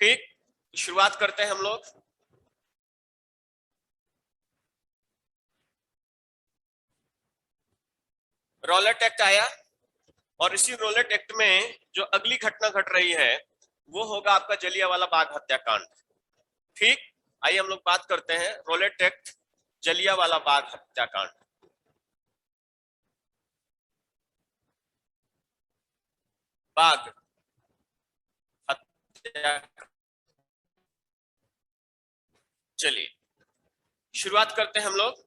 ठीक, शुरुआत करते हैं हम लोग। रॉलेट एक्ट आया और इसी रॉलेट एक्ट में जो अगली घटना घट रही है वो होगा आपका जलियांवाला बाग हत्याकांड। ठीक, आइए हम लोग बात करते हैं रॉलेट एक्ट, जलियांवाला बाग हत्याकांड। बाग हत्या, चलिए शुरुआत करते हैं हम लोग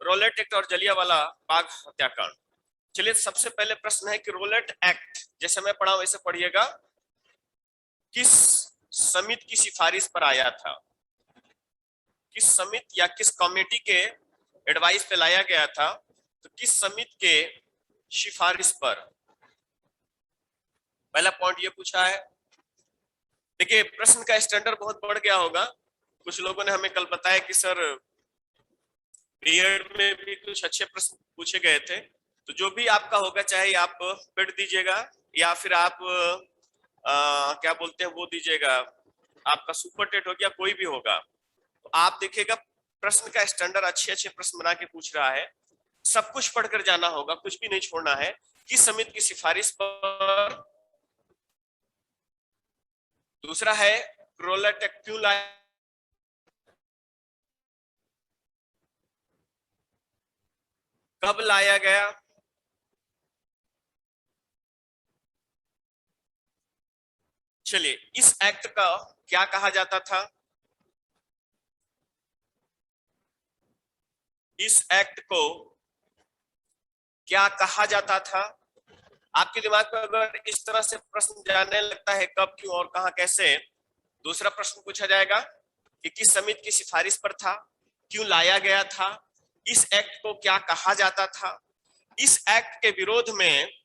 रॉलेट एक्ट और जलियांवाला बाग हत्याकांड। चलिए सबसे पहले प्रश्न है कि रॉलेट एक्ट जैसे मैं पढ़ा वैसे पढ़िएगा, किस समिति की सिफारिश पर आया था? किस समिति या किस कमेटी के एडवाइस पे लाया गया था? तो किस समिति के सिफारिश पर? पहला पॉइंट ये पूछा है। देखिए प्रश्न का स्टैंडर्ड बहुत बढ़ गया होगा। कुछ लोगों ने हमें कल बताया कि सर बीएड में भी कुछ अच्छे प्रश्न पूछे गए थे, तो जो भी आपका होगा चाहे आप पेड दीजिएगा या फिर आप क्या बोलते हैं वो दीजिएगा, आपका सुपर टेट हो गया, कोई भी होगा, तो आप देखिएगा प्रश्न का स्टैंडर्ड अच्छे अच्छे प्रश्न बना के पूछ रहा है। सब कुछ पढ़कर जाना होगा, कुछ भी नहीं छोड़ना है। किस समिति की सिफारिश पर? दूसरा है रॉलेट एक्ट क्यों लाया? कब लाया गया? चलिए इस एक्ट का क्या कहा जाता था? इस एक्ट को क्या कहा जाता था? आपके दिमाग में अगर इस तरह से प्रश्न जाने लगता है कब, क्यों और कहां कैसे, दूसरा प्रश्न पूछा जाएगा कि किस समिति की सिफारिश पर था, क्यों लाया गया था, इस एक्ट को क्या कहा जाता था, इस एक्ट के विरोध में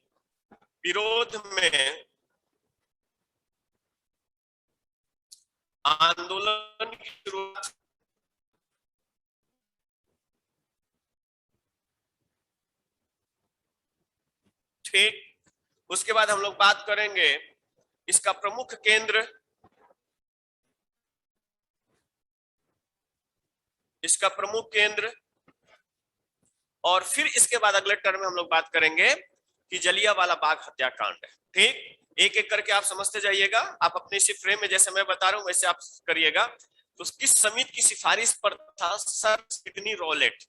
आंदोलन की शुरुआत। ठीक, उसके बाद हम लोग बात करेंगे इसका प्रमुख केंद्र, इसका प्रमुख केंद्र, और फिर इसके बाद अगले टर्म में हम लोग बात करेंगे कि जलियांवाला बाग हत्याकांड। ठीक, एक एक करके आप समझते जाइएगा। आप अपने इसी फ्रेम में जैसे मैं बता रहा हूं वैसे आप करिएगा। तो किस समिति की सिफारिश पर था? Sir Sydney Rowlatt.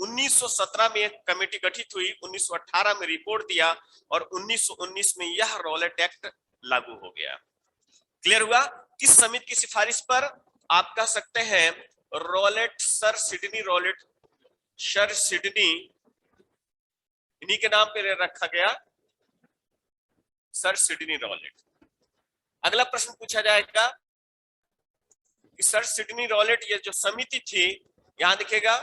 1917 में एक कमेटी गठित हुई, 1918 में रिपोर्ट दिया और 1919 में यह रॉलेट एक्ट लागू हो गया। क्लियर हुआ? किस समिति की सिफारिश पर? आप कह सकते हैं Rowlatt, sir Sydney Rowlatt, sir Sydney, इन्हीं के नाम पे रखा गया सर सिडनी रॉलेट। अगला प्रश्न पूछा जाएगा कि सर सिडनी रॉलेट ये जो समिति थी, यहां दिखेगा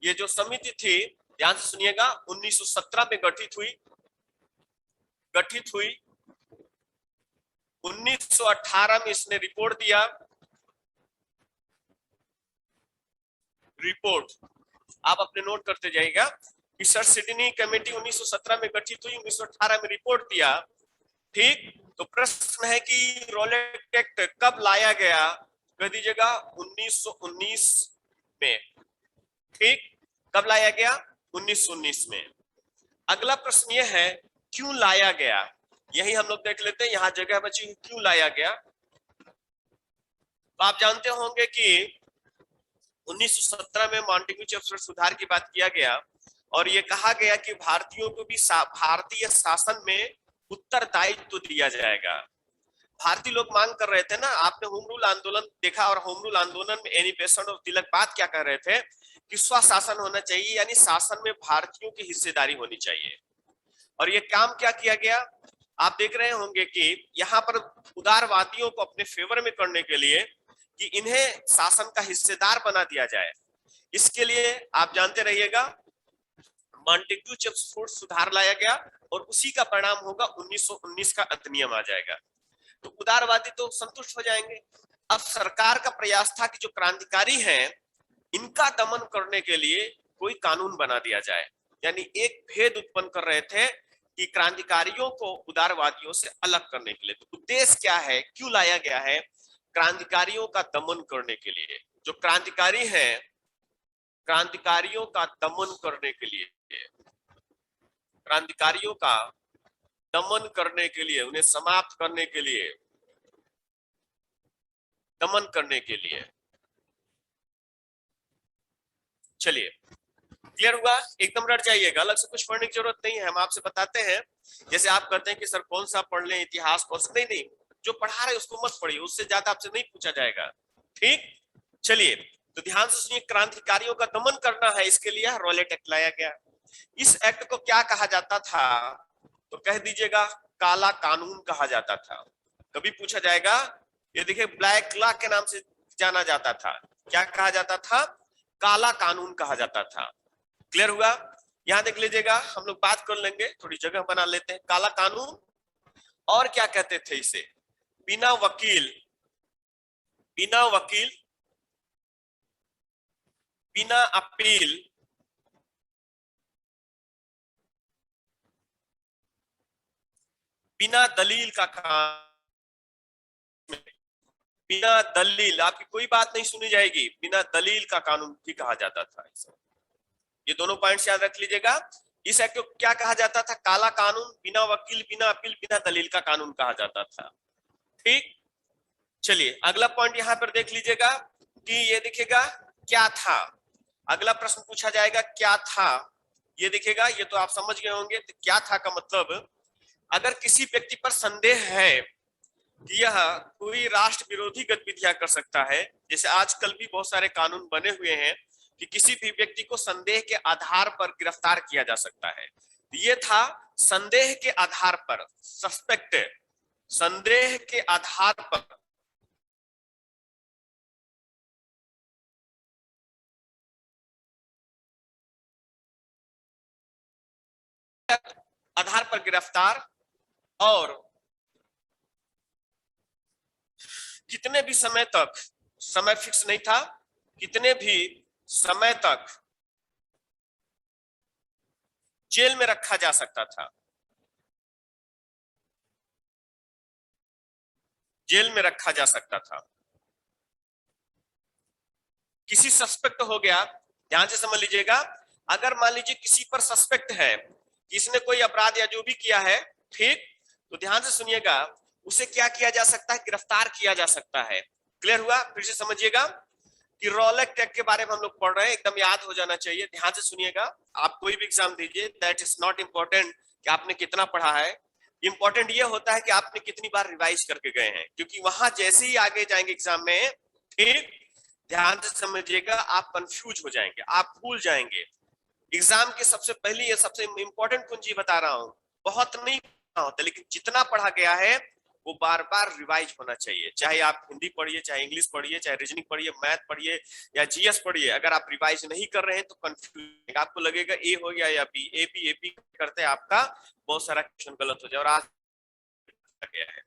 ये जो समिति थी, ध्यान से सुनिएगा, 1917 में गठित हुई 1918 में इसने रिपोर्ट दिया। रिपोर्ट आप अपने नोट करते जाइएगा कि सर सिडनी कमेटी 1917 में गठित हुई, 1918 में रिपोर्ट दिया। ठीक, तो प्रश्न है कि रॉलेट एक्ट कब लाया गया? कह दीजिएगा 1919 में। ठीक, कब लाया गया? 1919 में। अगला प्रश्न यह है क्यों लाया गया? यही हम लोग देख लेते हैं, यहां जगह बची क्यों लाया गया। तो आप जानते होंगे कि 1917 में मॉन्टेग्यू चेम्स्फोर्ड सुधार की बात किया गया और ये कहा गया कि भारतीयों को भी भारतीय शासन में उत्तरदायित्व दिया जाएगा। भारतीय लोग मांग कर रहे थे ना, आपने होम रूल आंदोलन देखा और होम रूल आंदोलन में एनी बेसेंट और तिलक बात क्या कह रहे थे कि स्वशासन होना चाहिए, यानी शासन में भारतीयों की हिस्सेदारी होनी चाहिए। और ये काम क्या किया गया? आप देख रहे होंगे कि यहाँ पर उदारवादियों को अपने फेवर में करने के लिए कि इन्हें शासन का हिस्सेदार बना दिया जाए, इसके लिए आप जानते रहिएगा मॉन्टेग्यू चेम्स्फोर्ड सुधार लाया गया और उसी का परिणाम होगा 1919 का अधिनियम आ जाएगा। तो उदारवादी तो संतुष्ट हो जाएंगे। अब सरकार का प्रयास था कि जो क्रांतिकारी हैं इनका दमन करने के लिए कोई कानून बना दिया जाए, यानी एक भेद उत्पन्न कर रहे थे कि क्रांतिकारियों को उदारवादियों से अलग करने के लिए। तो उद्देश्य क्या है, क्यों लाया गया है? क्रांतिकारियों का दमन करने के लिए। जो क्रांतिकारी हैं, क्रांतिकारियों का दमन करने के लिए, क्रांतिकारियों का दमन करने के लिए, उन्हें समाप्त करने के लिए, दमन करने के लिए। चलिए, क्लियर हुआ? एकदम रट जाइएगा, अलग से कुछ पढ़ने की जरूरत नहीं है, हम आपसे बताते हैं। जैसे आप कहते हैं कि सर कौन सा पढ़ लें, इतिहास कौन सा, नहीं, जो पढ़ा रहे उसको मत पढ़िए, उससे ज्यादा आपसे नहीं पूछा जाएगा। ठीक, चलिए तो ध्यान से सुनिए। क्रांतिकारियों का दमन करना है, इसके लिए रॉलेट एक्ट लाया गया। इस एक्ट को क्या कहा जाता था? तो कह दीजिएगा काला कानून कहा जाता था। कभी पूछा जाएगा, ये देखिए ब्लैक लॉ के नाम से जाना जाता था। क्या कहा जाता था? काला कानून कहा जाता था। क्लियर हुआ? यहां देख लीजिएगा, हम लोग बात कर लेंगे, थोड़ी जगह बना लेते हैं। काला कानून, और क्या कहते थे इसे? बिना वकील, बिना वकील, बिना अपील, बिना दलील का काम, बिना दलील, आपकी कोई बात नहीं सुनी जाएगी, बिना दलील का कानून भी कहा जाता था। ये दोनों पॉइंट्स याद रख लीजिएगा। इस एक्ट को क्या कहा जाता था? काला कानून, बिना वकील, बिना अपील, बिना दलील का कानून कहा जाता था। ठीक, चलिए अगला पॉइंट यहां पर देख लीजिएगा कि ये दिखेगा क्या था। अगला प्रश्न पूछा जाएगा क्या था, ये दिखेगा, ये तो आप समझ गए होंगे। तो क्या था का मतलब, अगर किसी व्यक्ति पर संदेह है कि यह कोई राष्ट्र विरोधी गतिविधियां कर सकता है, जैसे आजकल भी बहुत सारे कानून बने हुए हैं कि किसी भी व्यक्ति को संदेह के आधार पर गिरफ्तार किया जा सकता है। ये था संदेह के आधार पर, सस्पेक्ट, संदेह के आधार पर गिरफ्तार, और कितने भी समय तक, समय फिक्स नहीं था, कितने भी समय तक जेल में रखा जा सकता था, जेल में रखा जा सकता था। किसी सस्पेक्ट हो गया, ध्यान से समझ लीजिएगा, अगर मान लीजिए किसी पर सस्पेक्ट है कि इसने कोई अपराध या जो भी किया है, ठीक, तो ध्यान से सुनिएगा, उसे क्या किया जा सकता है? गिरफ्तार किया जा सकता है। क्लियर हुआ? फिर से समझिएगा कि रॉलेट एक्ट के बारे में हम लोग पढ़ रहे हैं, एकदम याद हो जाना चाहिए। ध्यान से सुनिएगा, आप कोई भी एग्जाम दीजिए, दैट इज नॉट इंपॉर्टेंट कि आपने कितना पढ़ा है, इंपॉर्टेंट ये होता है कि आपने कितनी बार रिवाइज करके गए हैं, क्योंकि वहां जैसे ही आगे जाएंगे एग्जाम में, ठीक, ध्यान से समझिएगा, आप कंफ्यूज हो जाएंगे, आप भूल जाएंगे। एग्जाम की सबसे पहली, ये सबसे इंपॉर्टेंट कुंजी बता रहा हूं, बहुत नहीं होता, लेकिन जितना पढ़ा गया है वो बार बार रिवाइज होना चाहिए। चाहे आप हिंदी पढ़िए, चाहे इंग्लिश पढ़िए, चाहे रीजनिंग पढ़िए, मैथ पढ़िए या जीएस पढ़िए, अगर आप रिवाइज नहीं कर रहे हैं तो कंफ्यूज, आपको लगेगा ए हो गया या बी, ए बी करते आपका बहुत सारा क्वेश्चन गलत हो जाए, और आज गया है।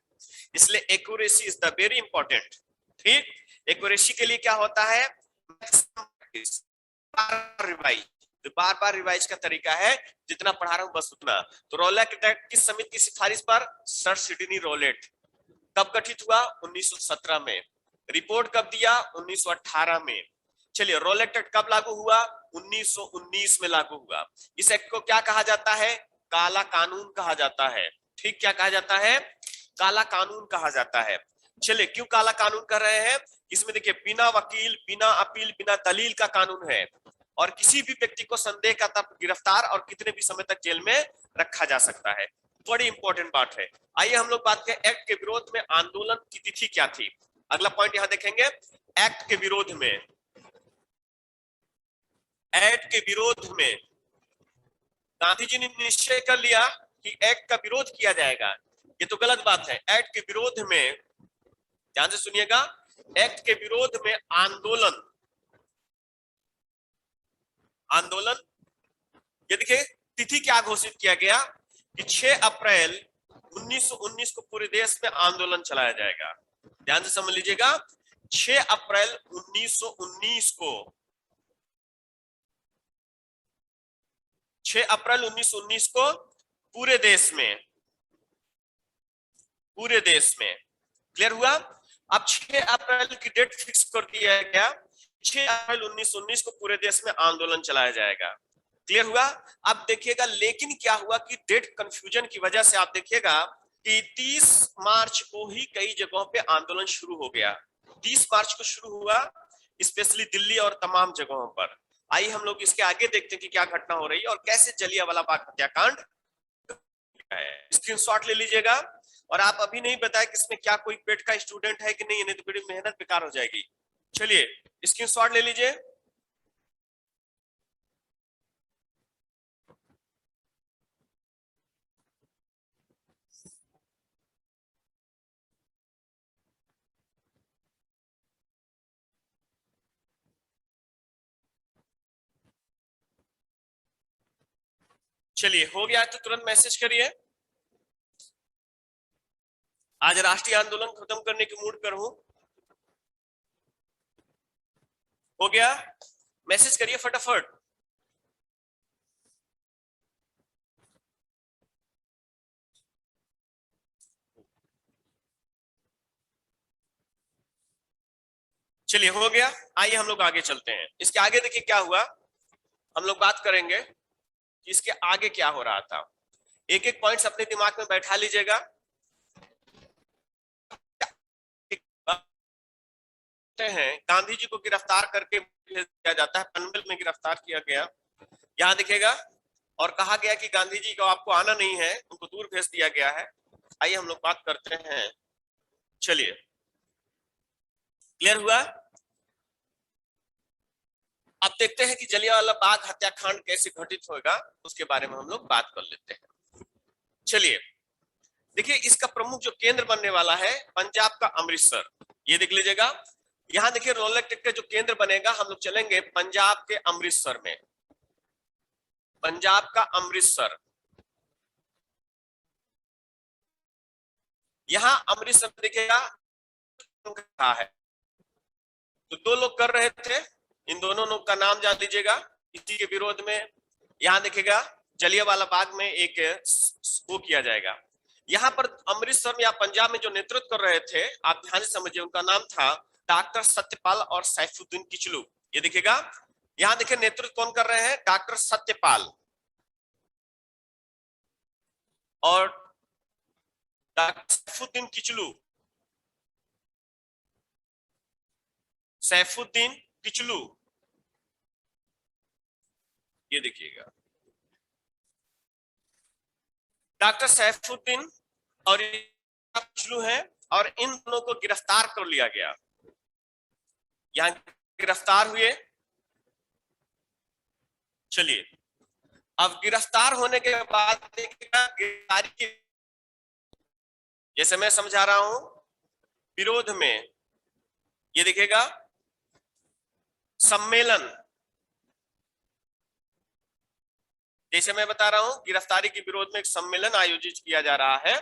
इसलिए accuracy is the very important. ठीक, एक्यूरेसी के लिए क्या होता है? रिवाइज, तो बार बार रिवाइज का तरीका है, जितना पढ़ा रहा हूं बस उतना। तो रॉलेट एक्ट किस समिति की सिफारिश पर? Sir Sydney Rowlatt. कब गठित हुआ? 1917 में। रिपोर्ट कब दिया? 1918 में। चलिए, रॉलेट एक्ट कब लागू हुआ? 1919 में लागू हुआ। इस एक्ट को क्या कहा जाता है? काला कानून कहा जाता है। ठीक, क्या कहा जाता है? काला कानून कहा जाता है। चलिए, क्यों काला कानून कर रहे हैं? इसमें देखिए, बिना वकील, बिना अपील, बिना दलील का कानून है, और किसी भी व्यक्ति को संदेह का तब गिरफ्तार और कितने भी समय तक जेल में रखा जा सकता है। बड़ी इंपॉर्टेंट बात है। आइए हम लोग बात करें, एक्ट के विरोध में आंदोलन की तिथि क्या थी। अगला पॉइंट यहां देखेंगे, एक्ट के विरोध में, एक्ट के विरोध में गांधी जी ने निश्चय कर लिया कि एक्ट का विरोध किया जाएगा। ये तो गलत बात है। एक्ट के विरोध में, ध्यान से सुनिएगा, एक्ट के विरोध में आंदोलन, आंदोलन, ये देखिए तिथि क्या घोषित किया गया कि 6 अप्रैल 1919 को पूरे देश में आंदोलन चलाया जाएगा। ध्यान से समझ लीजिएगा, 6 अप्रैल 1919 को, 6 अप्रैल 1919 को पूरे देश में, पूरे देश में। क्लियर हुआ? अब 6 अप्रैल की डेट फिक्स कर दिया गया, 6 अप्रैल 1919 को पूरे देश में आंदोलन चलाया जाएगा। क्लियर हुआ? अब देखिएगा लेकिन क्या हुआ कि डेट कंफ्यूजन की वजह से आप देखिएगा कि 30 मार्च को ही कई जगहों पे आंदोलन शुरू हो गया। 30 मार्च को शुरू हुआ स्पेशली दिल्ली और तमाम जगहों पर। आइए हम लोग इसके आगे देखते हैं कि क्या घटना हो रही है और कैसे जलियांवाला बाग हत्याकांड है। स्क्रीनशॉट ले लीजिएगा। और आप अभी नहीं बताया कि इसमें क्या कोई पेट का स्टूडेंट है कि नहीं, तो बड़ी मेहनत बेकार हो जाएगी। चलिए स्क्रीनशॉट ले लीजिए। चलिए हो गया तो तुरंत मैसेज करिए। आज राष्ट्रीय आंदोलन खत्म करने की मूड पर हूं। हो गया? मैसेज करिए फटाफट। चलिए हो गया। आइए हम लोग आगे चलते हैं। इसके आगे देखिए क्या हुआ, हम लोग बात करेंगे कि इसके आगे क्या हो रहा था। एक एक पॉइंट्स अपने दिमाग में बैठा लीजिएगा। हैं गांधी जी को गिरफ्तार करके भेज दिया जाता है, पनवेल में गिरफ्तार किया गया। यहां दिखेगा और कहा गया कि गांधी जी को आपको आना नहीं है, उनको दूर भेज दिया गया है। आइए हम लोग बात करते हैं। चलिए क्लियर हुआ? अब देखते हैं कि जलियांवाला बाग हत्याकांड कैसे घटित होगा, उसके बारे में हम लोग बात कर लेते हैं। चलिए देखिए इसका प्रमुख जो केंद्र बनने वाला है पंजाब का अमृतसर, ये देख लीजिएगा। यहां देखिए रोलेक्ट का जो केंद्र बनेगा, हम लोग चलेंगे पंजाब के अमृतसर में। पंजाब का अमृतसर, यहां अमृतसर देखिएगा है। तो दो लोग कर रहे थे, इन दोनों लोग का नाम जान लीजिएगा। इसी के विरोध में यहां देखिएगा जलियांवाला बाग में एक वो किया जाएगा। यहाँ पर अमृतसर में या पंजाब में जो नेतृत्व कर रहे थे, आप ध्यान से समझिए, उनका नाम था डॉक्टर सत्यपाल और सैफुद्दीन किचलू। ये देखिएगा, यहाँ देखिए नेतृत्व कौन कर रहे हैं, डॉक्टर सत्यपाल और डॉक्टर सैफुद्दीन किचलू। सैफुद्दीन किचलू, ये देखिएगा डॉक्टर सैफुद्दीन और किचलू है, और इन दोनों को गिरफ्तार कर लिया गया। यहां गिरफ्तार हुए। चलिए अब गिरफ्तार होने के बाद गिरफ्तारी, जैसे मैं समझा रहा हूं, विरोध में ये देखिएगा सम्मेलन, जैसे मैं बता रहा हूं गिरफ्तारी के विरोध में एक सम्मेलन आयोजित किया जा रहा है।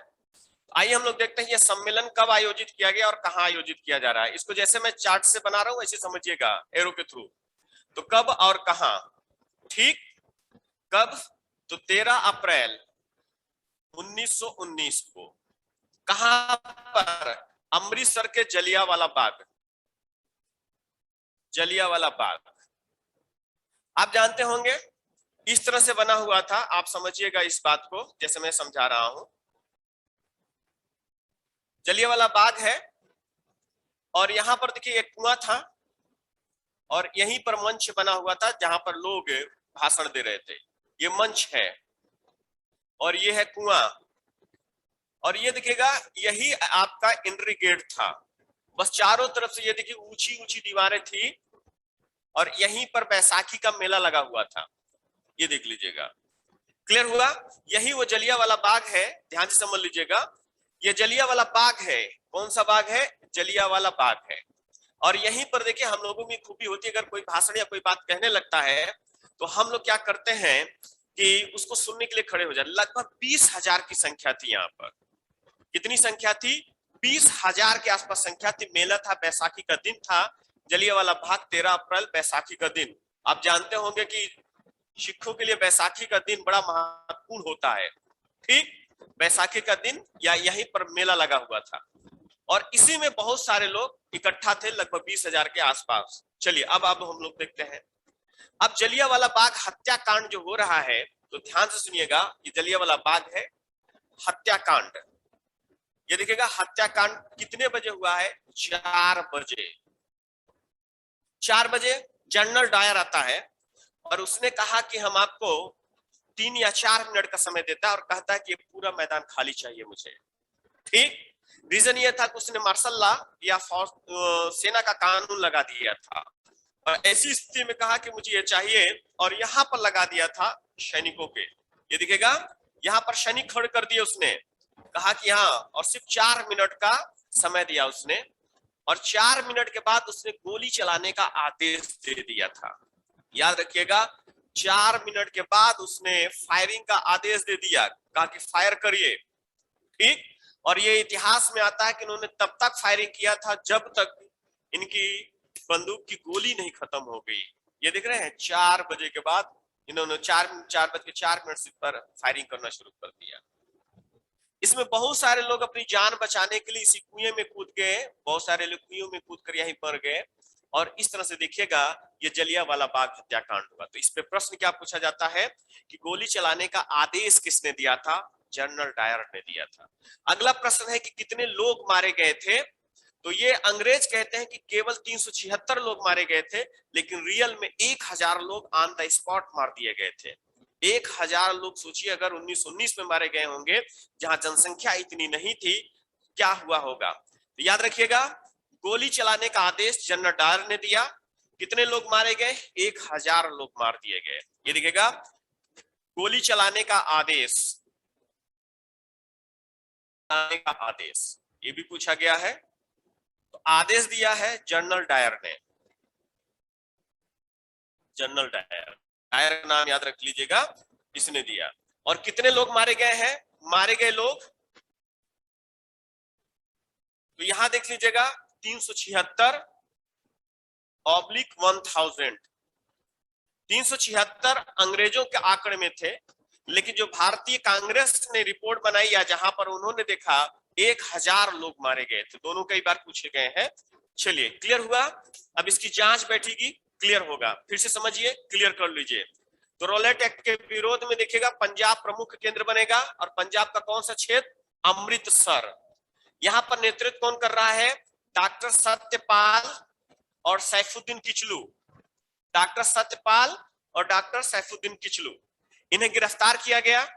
आइए हम लोग देखते हैं ये सम्मेलन कब आयोजित किया गया और कहां आयोजित किया जा रहा है। इसको जैसे मैं चार्ट से बना रहा हूं ऐसे समझिएगा एरो के थ्रू। तो कब और कहां, ठीक, कब, तो 13 अप्रैल 1919 को। कहां पर, अमृतसर के जलियांवाला बाग। जलियांवाला बाग आप जानते होंगे इस तरह से बना हुआ था, आप समझिएगा इस बात को जैसे मैं समझा रहा हूं। जलियांवाला बाग है और यहां पर देखिए एक कुआं था और यहीं पर मंच बना हुआ था जहां पर लोग भाषण दे रहे थे। ये मंच है और ये है कुआं, और ये देखिएगा यही आपका एंट्री गेट था। बस चारों तरफ से ये देखिए ऊंची ऊंची दीवारें थी और यहीं पर बैसाखी का मेला लगा हुआ था। ये देख लीजिएगा, क्लियर हुआ? यही वो जलियांवाला बाग है, ध्यान से समझ लीजिएगा। ये जलियांवाला बाग है। कौन सा बाग है? जलियांवाला बाग है। और यहीं पर देखिए हम लोगों में खूबी होती है, अगर कोई भाषण या कोई बात कहने लगता है तो हम लोग क्या करते हैं कि उसको सुनने के लिए खड़े हो जाते। लगभग 20,000 की संख्या थी यहाँ पर। कितनी संख्या थी? 20,000 के आसपास संख्या थी। मेला था, बैसाखी का दिन था। जलियांवाला बाग 13 अप्रैल बैसाखी का दिन। आप जानते होंगे कि सिखों के लिए बैसाखी का दिन बड़ा महत्वपूर्ण होता है। ठीक, बैसाखी का दिन या यहीं पर मेला लगा हुआ था। और इसी में बहुत सारे लोग इकट्ठा थे, लगभग 20,000 के आसपास। चलिए अब हम लोग देखते हैं। अब जलियांवाला बाग हत्याकांड जो हो रहा है, तो ध्यान से सुनिएगा, ये जलियांवाला बाग है हत्याकांड। ये देखिएगा हत्याकांड कितने बजे हुआ है? 4 बजे। 4 बजे जनरल डायर आता है और उसने कहा कि हम आपको 3 या 4 मिनट का समय देता है और कहता है कि ये पूरा मैदान खाली चाहिए मुझे। ठीक, रीजन ये था कि उसने मार्शल लॉ या सेना का कानून लगा दिया था और ऐसी स्थिति में कहा कि मुझे ये चाहिए, और यहां पर लगा दिया था सैनिकों के। ये दिखेगा यहां पर सैनिक खड़े कर दिए उसने, कहा कि हाँ, और सिर्फ 4 मिनट का समय दिया उसने, और 4 मिनट के बाद उसने गोली चलाने का आदेश दे दिया था। याद रखिएगा, 4 मिनट के बाद उसने फायरिंग का आदेश दे दिया, कहा कि फायर करिए। ठीक, और ये इतिहास में आता है कि उन्होंने तब तक फायरिंग किया था जब तक इनकी बंदूक की गोली नहीं खत्म हो गई। ये देख रहे हैं, 4 बजे के बाद इन्होंने 4:04 पर फायरिंग करना शुरू कर दिया। इसमें बहुत सारे लोग अपनी जान बचाने के लिए इसी कुएं में कूद गए, बहुत सारे लोग कुएं में कूद कर यहीं मर गए, और इस तरह से देखिएगा ये जलियांवाला बाग हत्याकांड हुआ। तो इस पे प्रश्न क्या पूछा जाता है कि गोली चलाने का आदेश किसने दिया था? जनरल डायर ने दिया था। अगला प्रश्न है कि कितने लोग मारे गए थे? तो ये अंग्रेज कहते हैं कि केवल 376 लोग मारे गए थे, लेकिन रियल में 1000 लोग ऑन द स्पॉट मार दिए गए थे। 1000 लोग, सोचिए अगर 1919 में मारे गए होंगे जहां जनसंख्या इतनी नहीं थी, क्या हुआ होगा। तो याद रखिएगा, गोली चलाने का आदेश जनरल डायर ने दिया। कितने लोग मारे गए? 1000 लोग मार दिए गए। ये देखिएगा, गोली चलाने का आदेश, ये भी पूछा गया है। तो आदेश दिया है जनरल डायर ने, जनरल डायर, डायर का नाम याद रख लीजिएगा, इसने दिया। और कितने लोग मारे गए हैं? मारे गए लोग, तो यहां देख लीजिएगा 376/1000। 376 अंग्रेजों के आंकड़े में थे, लेकिन जो भारतीय कांग्रेस ने रिपोर्ट बनाई या जहां पर उन्होंने देखा 1000 लोग मारे गए थे, दोनों कई बार पूछे गए हैं। चलिए, क्लियर हुआ। अब इसकी जांच बैठेगी, क्लियर होगा। फिर से समझिए, क्लियर कर लीजिए। तो रॉलेट एक्ट के विरोध में देखिएगा पंजाब प्रमुख केंद्र बनेगा, और पंजाब का कौन सा क्षेत्र? अमृतसर। यहां पर नेतृत्व कौन कर रहा है? डॉक्टर सत्यपाल और सैफुद्दीन किचलू। डॉक्टर सत्यपाल और डॉक्टर सैफुद्दीन किचलू, इन्हें गिरफ्तार किया गया।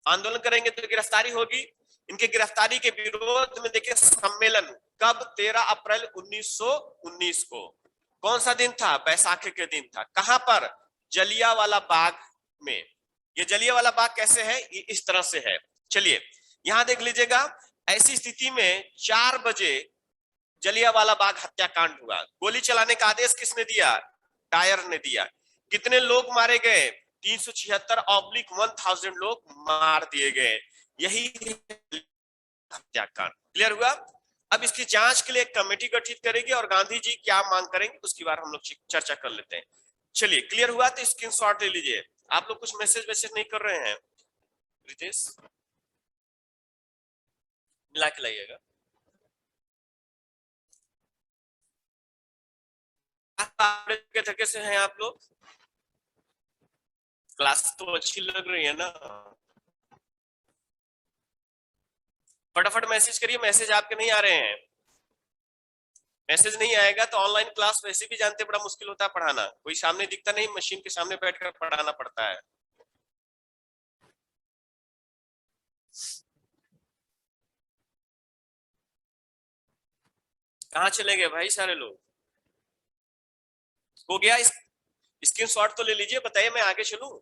आंदोलन करेंगे तो गिरफ्तारी होगी। इनके गिरफ्तारी के विरोध में देखिए सम्मेलन कब? 13 अप्रैल 1919 को। कौन सा दिन था? बैसाखी के दिन था। कहां पर? जलियांवाला बाग में। ये जलियांवाला बाग कैसे है? ये इस तरह से है। चलिए यहां देख लीजिएगा, ऐसी स्थिति में 4 बजे जलियांवाला बाग हत्याकांड हुआ। गोली चलाने का आदेश किसने दिया? डायर ने दिया। कितने लोग मारे गए? 376/1000 लोग मार दिए गए। यही हत्याकांड। क्लियर हुआ। अब इसकी जांच के लिए एक कमेटी गठित करेगी और गांधी जी क्या मांग करेंगे उसकी बार हम लोग चर्चा कर लेते हैं। चलिए, क्लियर हुआ तो स्क्रीनशॉट ले लीजिए। आप लोग कुछ मैसेज वैसेज नहीं कर रहे हैं? रितेश, मिला के लाइएगा। थके से हैं आप लोग? क्लास तो अच्छी लग रही है ना? फटाफट मैसेज करिए, मैसेज आपके नहीं आ रहे हैं। मैसेज नहीं आएगा तो ऑनलाइन क्लास वैसे भी जानते बड़ा मुश्किल होता है पढ़ाना, कोई सामने दिखता नहीं, मशीन के सामने बैठकर पढ़ाना पड़ता है। कहाँ चले गए भाई सारे लोग? हो गया? स्क्रीनशॉट तो ले लीजिए, बताइए मैं आगे चलूं।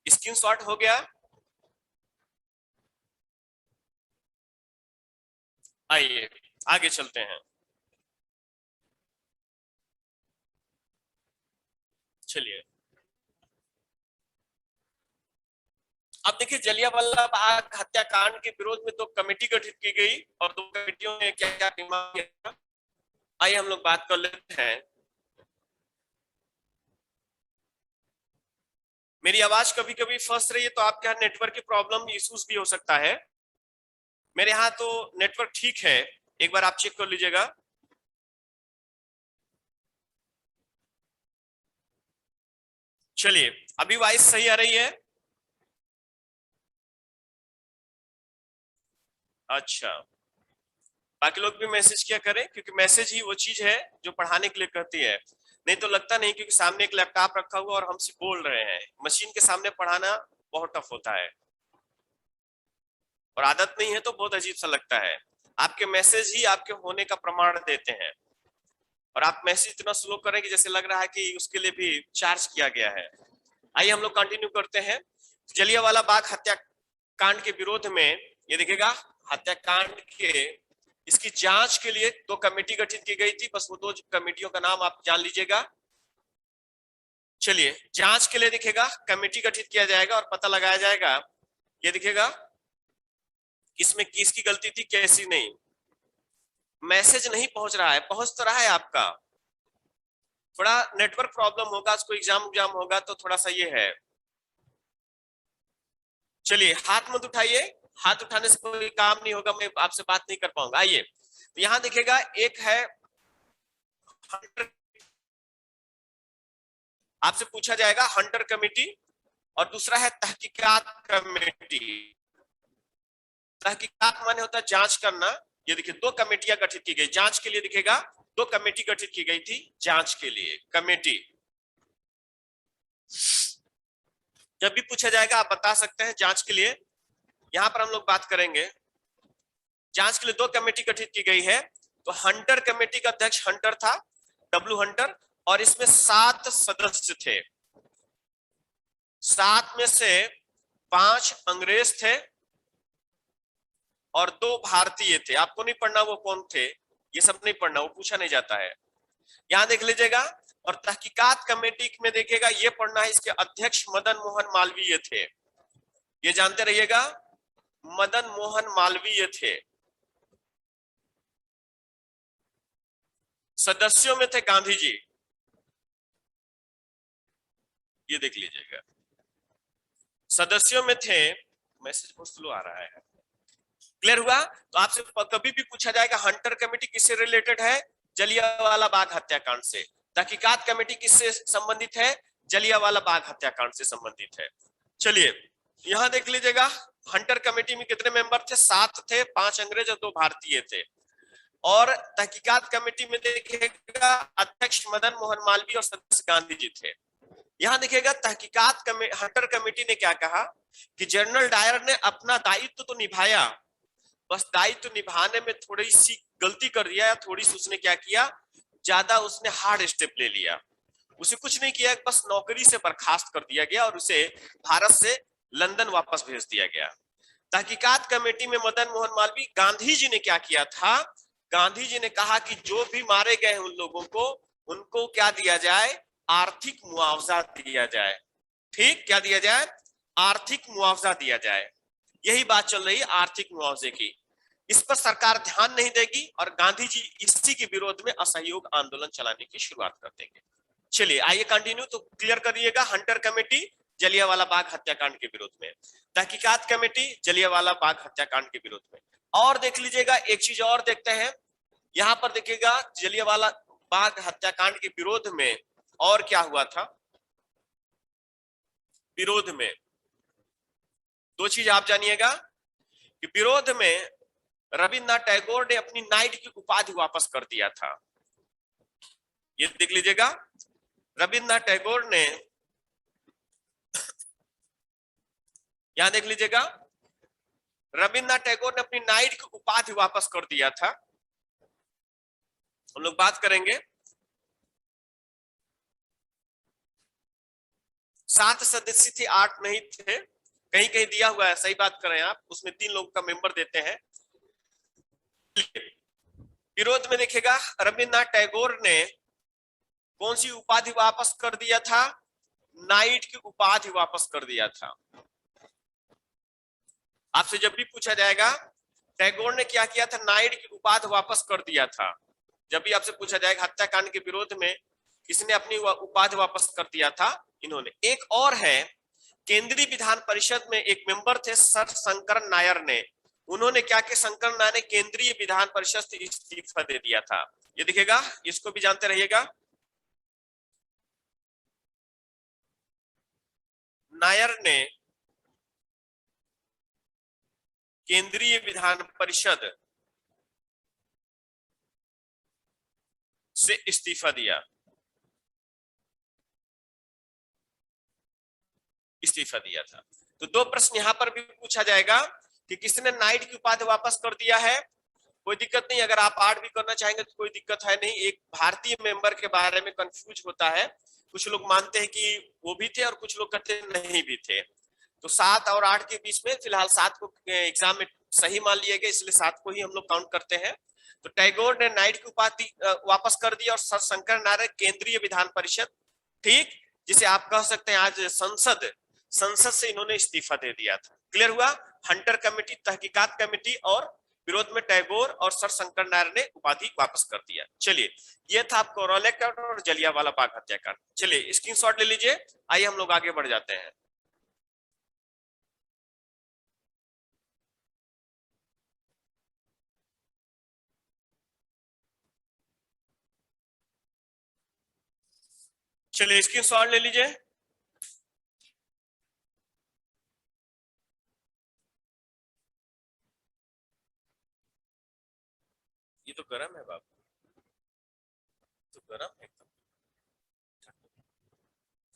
स्क्रीनशॉट हो गया? आइए आगे चलते हैं। चलिए, अब देखिए जलियांवाला बाग हत्याकांड के विरोध में 2 कमेटी गठित की गई, और 2 कमेटियों ने क्या क्या डिमांड किया, आइए हम लोग बात कर लेते हैं। मेरी आवाज कभी कभी फंस रही है तो आपके यहाँ नेटवर्क की प्रॉब्लम इश्यूज भी हो सकता है। मेरे यहाँ तो नेटवर्क ठीक है, एक बार आप चेक कर लीजिएगा। चलिए, अभी वॉइस सही आ रही है? अच्छा, बाकी लोग भी मैसेज किया करें, क्योंकि मैसेज ही वो चीज है जो पढ़ाने के लिए कहती है। नहीं तो लगता नहीं, क्योंकि सामने एक लैपटॉप रखा हुआ और हमसे बोल रहे हैं। मशीन के सामने पढ़ाना बहुत टफ होता है, और आदत नहीं है तो बहुत अजीब सा लगता है। आपके मैसेज ही आपके होने का प्रमाण देते हैं, और आप मैसेज इतना स्लो करें कि जैसे लग रहा है कि उसके लिए भी चार्ज किया गया है। आइए हम लोग कंटिन्यू करते हैं। जलियांवाला बाग हत्याकांड के विरोध में, ये देखिएगा, हत्याकांड के इसकी जांच के लिए 2 कमेटी गठित की गई थी। बस वो 2 कमेटियों का नाम आप जान लीजिएगा। चलिए, जांच के लिए दिखेगा कमेटी गठित किया जाएगा और पता लगाया जाएगा, ये दिखेगा, इसमें किसकी गलती थी कैसी नहीं। मैसेज नहीं पहुंच रहा है, पहुंच तो रहा है आपका, थोड़ा नेटवर्क प्रॉब्लम होगा, उसको एग्जाम होगा तो थोड़ा सा ये है। चलिए, हाथ मत उठाइए, हाथ उठाने से कोई काम नहीं होगा, मैं आपसे बात नहीं कर पाऊंगा। आइए, तो यहां देखिएगा, एक है हंटर, आपसे पूछा जाएगा हंटर कमेटी, और दूसरा है तहकीकात कमेटी। तहकीकात माने होता है जांच करना। ये देखिए, 2 कमेटियां गठित की गई जांच के लिए, दिखेगा 2 कमेटी गठित की गई थी जांच के लिए। कमेटी जब भी पूछा जाएगा आप बता सकते हैं जांच के लिए। यहां पर हम लोग बात करेंगे, जांच के लिए 2 कमेटी गठित की गई है। तो हंटर कमेटी का अध्यक्ष हंटर था, डब्ल्यू हंटर, और इसमें 7 सदस्य थे। 7 में से 5 अंग्रेज थे और 2 भारतीय थे। आपको नहीं पढ़ना वो कौन थे, ये सब नहीं पढ़ना, वो पूछा नहीं जाता है। यहां देख लीजिएगा। और तहकीकात कमेटी में देखिएगा, ये पढ़ना है, इसके अध्यक्ष मदन मोहन मालवीय थे। ये जानते रहिएगा, मदन मोहन मालवीय थे। सदस्यों में थे गांधी जी, ये देख लीजिएगा। सदस्यों में थे, मैसेज बहुत स्लो आ रहा है, क्लियर हुआ? तो आपसे कभी भी पूछा जाएगा हंटर कमेटी किससे रिलेटेड है, जलियांवाला बाग हत्याकांड से। तहकीकात कमेटी किससे संबंधित है, जलियांवाला बाग हत्याकांड से संबंधित है। चलिए, यहां देख लीजिएगा, हंटर कमेटी में कितने मेंबर थे, 7 थे, 5 अंग्रेज और 2 भारतीय थे। और तहकीकात कमेटी में देखिएगा, अध्यक्ष मदन मोहन मालवीय और सदस्य गांधी जी थे। यहां देखिएगा, तहकीकात हंटर कमेटी ने क्या कहा कि जनरल डायर ने अपना दायित्व तो निभाया, बस दायित्व निभाने में थोड़ी सी गलती कर दिया, या थोड़ी सी उसने क्या किया, ज्यादा उसने हार्ड स्टेप ले लिया। उसे कुछ नहीं किया, बस नौकरी से बर्खास्त कर दिया गया और उसे भारत से लंदन वापस भेज दिया गया। तहकीकात कमेटी में मदन मोहन मालवीय, गांधी जी ने क्या किया था, गांधी जी ने कहा कि जो भी मारे गए उन लोगों को, उनको क्या दिया जाए, आर्थिक मुआवजा दिया जाए। ठीक, क्या दिया जाए, आर्थिक मुआवजा दिया जाए। यही बात चल रही है आर्थिक मुआवजे की। इस पर सरकार ध्यान नहीं देगी और गांधी जी इसी के विरोध में असहयोग आंदोलन चलाने की शुरुआत कर देंगे। चलिए, आइए कंटिन्यू, तो क्लियर करिएगा, हंटर कमेटी जलियांवाला बाग हत्याकांड के विरोध में, तहकीकात कमेटी जलियांवाला बाग हत्याकांड के विरोध में। और देख लीजिएगा, एक चीज और देखते हैं, यहां पर देखिएगा जलियांवाला बाग हत्याकांड के विरोध में और क्या हुआ था। विरोध में 2 चीज आप जानिएगा कि विरोध में रविन्द्रनाथ टैगोर ने अपनी नाइट की उपाधि वापस कर दिया था। ये देख लीजिएगा, रविन्द्रनाथ टैगोर ने, यहां देख लीजिएगा, रविन्द्रनाथ टैगोर ने अपनी नाइट की उपाधि वापस कर दिया था। हम लोग बात करेंगे, 7 सदस्य थे, 8 नहीं थे, कहीं कहीं दिया हुआ है, सही बात करें आप, उसमें 3 लोग का मेंबर देते हैं। विरोध में देखिएगा, रविन्द्रनाथ टैगोर ने कौन सी उपाधि वापस कर दिया था, नाइट की उपाधि वापस कर दिया था। आपसे जब भी पूछा जाएगा टैगोर ने क्या किया था, नाइट की उपाधि वापस कर दिया था। जब भी आपसे पूछा जाएगा हत्याकांड के विरोध में किसने अपनी उपाधि वापस कर दिया था, इन्होंने। एक और है, केंद्रीय विधान परिषद में एक मेंबर थे सर शंकर नायर ने, उन्होंने क्या कि शंकर नायर ने केंद्रीय विधान परिषद से इस्तीफा दे दिया था। ये दिखेगा, इसको भी जानते रहिएगा। नायर ने केंद्रीय विधान परिषद से इस्तीफा दिया, इस्तीफा दिया था। तो दो प्रश्न यहां पर भी पूछा जाएगा कि किसने नाइट की उपाधि वापस कर दिया है। कोई दिक्कत नहीं, अगर आप आर्ट भी करना चाहेंगे तो कोई दिक्कत है नहीं। एक भारतीय मेंबर के बारे में कंफ्यूज होता है, कुछ लोग मानते हैं कि वो भी थे और कुछ लोग कहते नहीं भी थे। तो 7 और 8 के बीच में, फिलहाल 7 को एग्जाम में सही मान लिया गया, इसलिए 7 को ही हम लोग काउंट करते हैं। तो टैगोर ने नाइट की उपाधि वापस कर दी और सर शंकर नारायण केंद्रीय विधान परिषद, ठीक, जिसे आप कह सकते हैं आज संसद, संसद से इन्होंने इस्तीफा दे दिया था। क्लियर हुआ। हंटर कमेटी, तहकीकात कमेटी और विरोध में टैगोर और सर शंकर नारायण ने उपाधि वापस कर दिया। चलिए, ये था आपको रॉलेट और जलियांवाला बाग हत्याकांड। चलिए स्क्रीनशॉट ले लीजिए, आइए हम लोग आगे बढ़ जाते हैं। चलिए स्क्रीनशॉट ले लीजिए। ये तो गर्म है बाबू, तो गर्म है एकदम,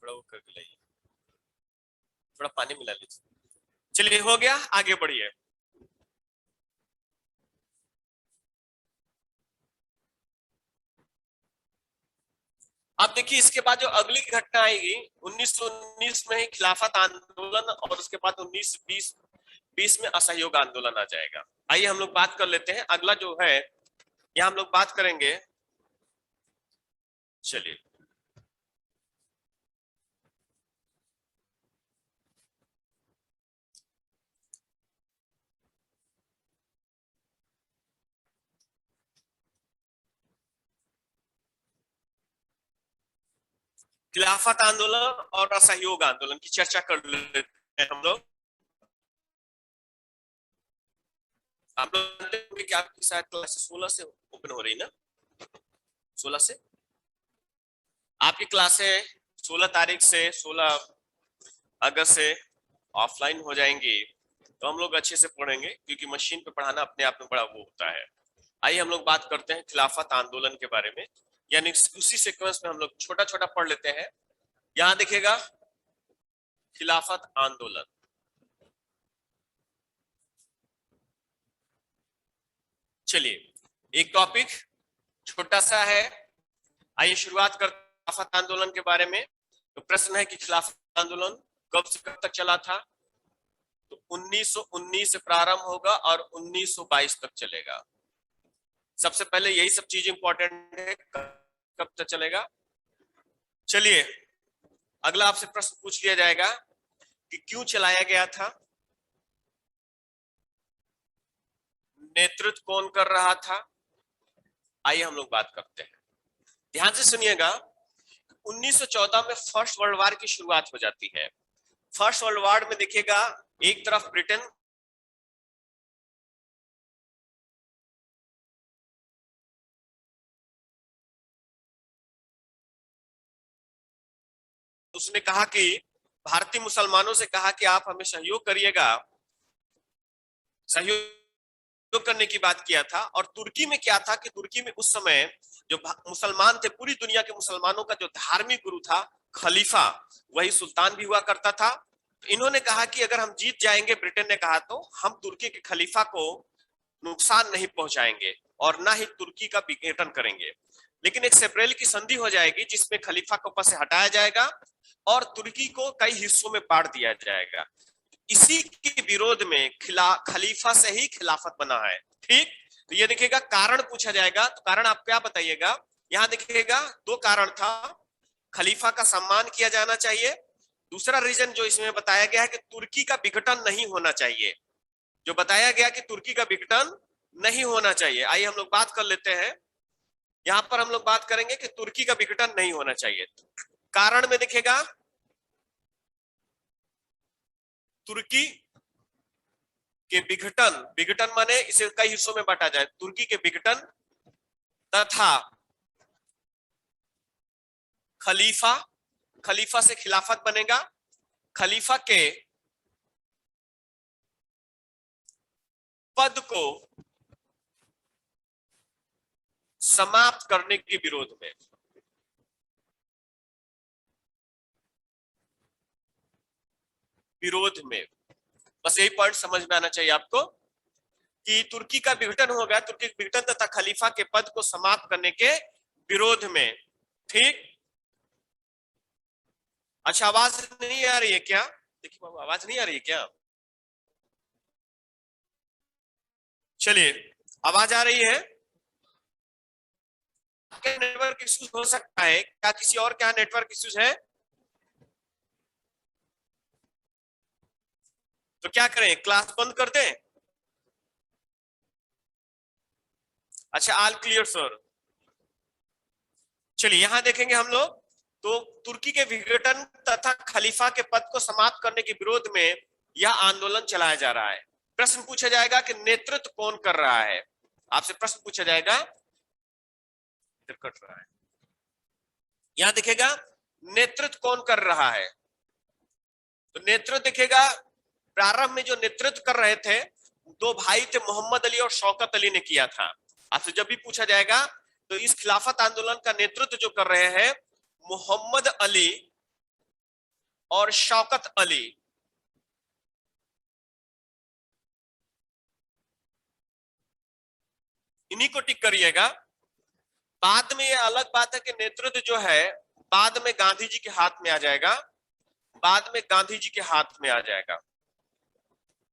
थोड़ा वो करके लाइए, थोड़ा पानी मिला लीजिए। चलिए हो गया, आगे बढ़िए। अब देखिए, इसके बाद जो अगली घटना आएगी 1919 में ही खिलाफत आंदोलन, और उसके बाद 1920 में असहयोग आंदोलन आ जाएगा। आइए हम लोग बात कर लेते हैं। अगला जो है, यहाँ हम लोग बात करेंगे। चलिए, खिलाफत आंदोलन और असहयोग आंदोलन की चर्चा कर लेते हैं हम लोग। आप लोग जानते होंगे कि आपकी शायद क्लास 16 से ओपन हो रही ना, 16 से आपकी क्लासें 16 तारीख से 16 अगस्त से ऑफलाइन हो जाएंगी। तो हम लोग अच्छे से पढ़ेंगे, क्योंकि मशीन पे पढ़ाना अपने आप में बड़ा वो होता है। आइए हम लोग बात करते हैं खिलाफत आंदोलन के बारे में, यानी उसी सीक्वेंस में हम लोग छोटा छोटा पढ़ लेते हैं। यहां दिखेगा खिलाफत आंदोलन। चलिए, एक टॉपिक छोटा सा है, आइए शुरुआत करते हैं खिलाफत आंदोलन के बारे में। तो प्रश्न है कि खिलाफत आंदोलन कब से कब तक चला था। तो 1919 से प्रारंभ होगा और 1922 तक चलेगा। सबसे पहले यही सब चीज इंपॉर्टेंट है, कब तक चलेगा। चलिए, अगला आपसे प्रश्न पूछ लिया जाएगा कि क्यों चलाया गया था, नेतृत्व कौन कर रहा था। आइए हम लोग बात करते हैं, ध्यान से सुनिएगा। 1914 में फर्स्ट वर्ल्ड वॉर की शुरुआत हो जाती है। फर्स्ट वर्ल्ड वॉर में देखिएगा, एक तरफ ब्रिटेन, उसने कहा कि भारतीय मुसलमानों से कहा कि आप हमें सहयोग करिएगा, सहयोग करने की बात किया था। और तुर्की में क्या था कि तुर्की में उस समय जो मुसलमान थे, पूरी दुनिया के मुसलमानों का जो धार्मिक गुरु था खलीफा, वही सुल्तान भी हुआ करता था। तो इन्होंने कहा कि अगर हम जीत जाएंगे, ब्रिटेन ने कहा, तो हम तुर्की के खलीफा को नुकसान नहीं पहुंचाएंगे और ना ही तुर्की का विघटन करेंगे। लेकिन एक सेब्रेल की संधि हो जाएगी जिसमें खलीफा को पद से हटाया जाएगा और तुर्की को कई हिस्सों में बांट दिया जाएगा। इसी के विरोध में खलीफा से ही खिलाफत बना है। ठीक, तो ये देखिएगा, कारण पूछा जाएगा तो कारण आप क्या बताइएगा। यहां देखिएगा दो कारण था, खलीफा का सम्मान किया जाना चाहिए, दूसरा रीजन जो इसमें बताया गया है कि तुर्की का विघटन नहीं होना चाहिए, जो बताया गया कि तुर्की का विघटन नहीं होना चाहिए। आइए हम लोग बात कर लेते हैं। यहां पर हम लोग बात करेंगे कि तुर्की का विघटन नहीं होना चाहिए। कारण में दिखेगा, तुर्की के विघटन, विघटन माने इसे कई हिस्सों में बांटा जाए, तुर्की के विघटन तथा खलीफा, खलीफा से खिलाफत बनेगा, खलीफा के पद को समाप्त करने के विरोध में। विरोध में, बस यही पॉइंट समझ में आना चाहिए आपको कि तुर्की का विघटन हो गया, तुर्की के विघटन तथा खलीफा के पद को समाप्त करने के विरोध में। ठीक, अच्छा आवाज नहीं आ रही है क्या? देखिए बाबू, आवाज नहीं आ रही है क्या? चलिए, आवाज आ रही है? क्या नेटवर्क इश्यूज हो सकता है क्या? किसी और क्या नेटवर्क इश्यूज है? तो क्या करें, क्लास बंद कर दें? अच्छा, ऑल क्लियर सर। चलिए यहां देखेंगे हम लोग, तो तुर्की के विघटन तथा खलीफा के पद को समाप्त करने के विरोध में यह आंदोलन चलाया जा रहा है। प्रश्न पूछा जाएगा कि नेतृत्व कौन कर रहा है, आपसे प्रश्न पूछा जाएगा कर रहा है, यहां दिखेगा नेतृत्व कौन कर रहा है। तो नेतृत्व दिखेगा, प्रारंभ में जो नेतृत्व कर रहे थे दो भाई थे, मोहम्मद अली और शौकत अली ने किया था। आपसे जब भी पूछा जाएगा तो इस खिलाफत आंदोलन का नेतृत्व जो कर रहे हैं मोहम्मद अली और शौकत अली, इन्हीं को टिक करिएगा। बाद में यह अलग बात है कि नेतृत्व जो है बाद में गांधी जी के हाथ में आ जाएगा, बाद में गांधी जी के हाथ में आ जाएगा,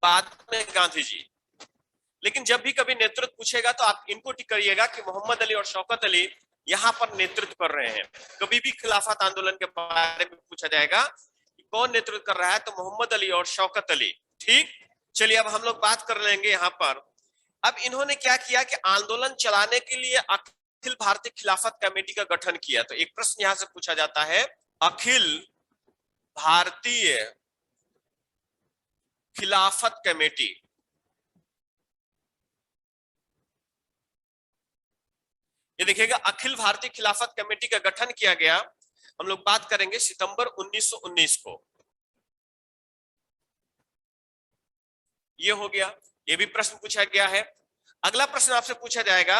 बाद में गांधी जी। लेकिन जब भी कभी नेतृत्व पूछेगा तो आप इनको टिक करिएगा कि मोहम्मद अली और शौकत अली यहां पर नेतृत्व कर रहे हैं। कभी भी खिलाफत आंदोलन के बारे में पूछा जाएगा कि कौन नेतृत्व कर रहा है, तो मोहम्मद अली और शौकत अली। ठीक, चलिए अब हम लोग बात कर लेंगे यहां पर। अब इन्होंने क्या किया कि आंदोलन चलाने के लिए अखिल भारतीय खिलाफत कमेटी का गठन किया। तो एक प्रश्न यहां से पूछा जाता है, अखिल भारतीय खिलाफत कमेटी, ये देखिएगा अखिल भारतीय खिलाफत कमेटी का गठन किया गया, हम लोग बात करेंगे सितंबर 1919 को। ये हो गया, ये भी प्रश्न पूछा गया है। अगला प्रश्न आपसे पूछा जाएगा,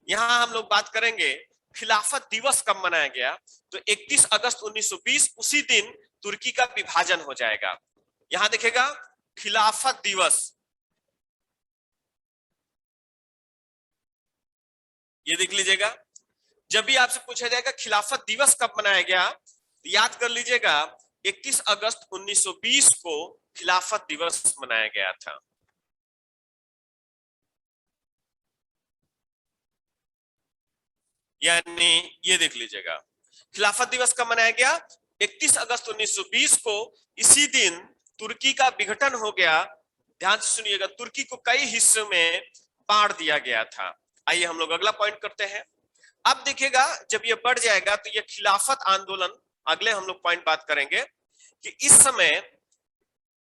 यहां हम लोग बात करेंगे खिलाफत दिवस कब मनाया गया। तो 31 अगस्त 1920, उसी दिन तुर्की का विभाजन हो जाएगा। यहां देखेगा खिलाफत दिवस, ये देख लीजिएगा। जब भी आपसे पूछा जाएगा खिलाफत दिवस कब मनाया गया, तो याद कर लीजिएगा 31 अगस्त 1920 को खिलाफत दिवस मनाया गया था। यानी ये देख लीजिएगा खिलाफत दिवस कब मनाया गया, 31 अगस्त 1920 को। इसी दिन तुर्की का विघटन हो गया। ध्यान से सुनिएगा, तुर्की को कई हिस्सों में बांट दिया गया था। आइए हम लोग अगला पॉइंट करते हैं। अब देखिएगा जब ये बढ़ जाएगा तो ये खिलाफत आंदोलन, अगले हम लोग पॉइंट बात करेंगे कि इस समय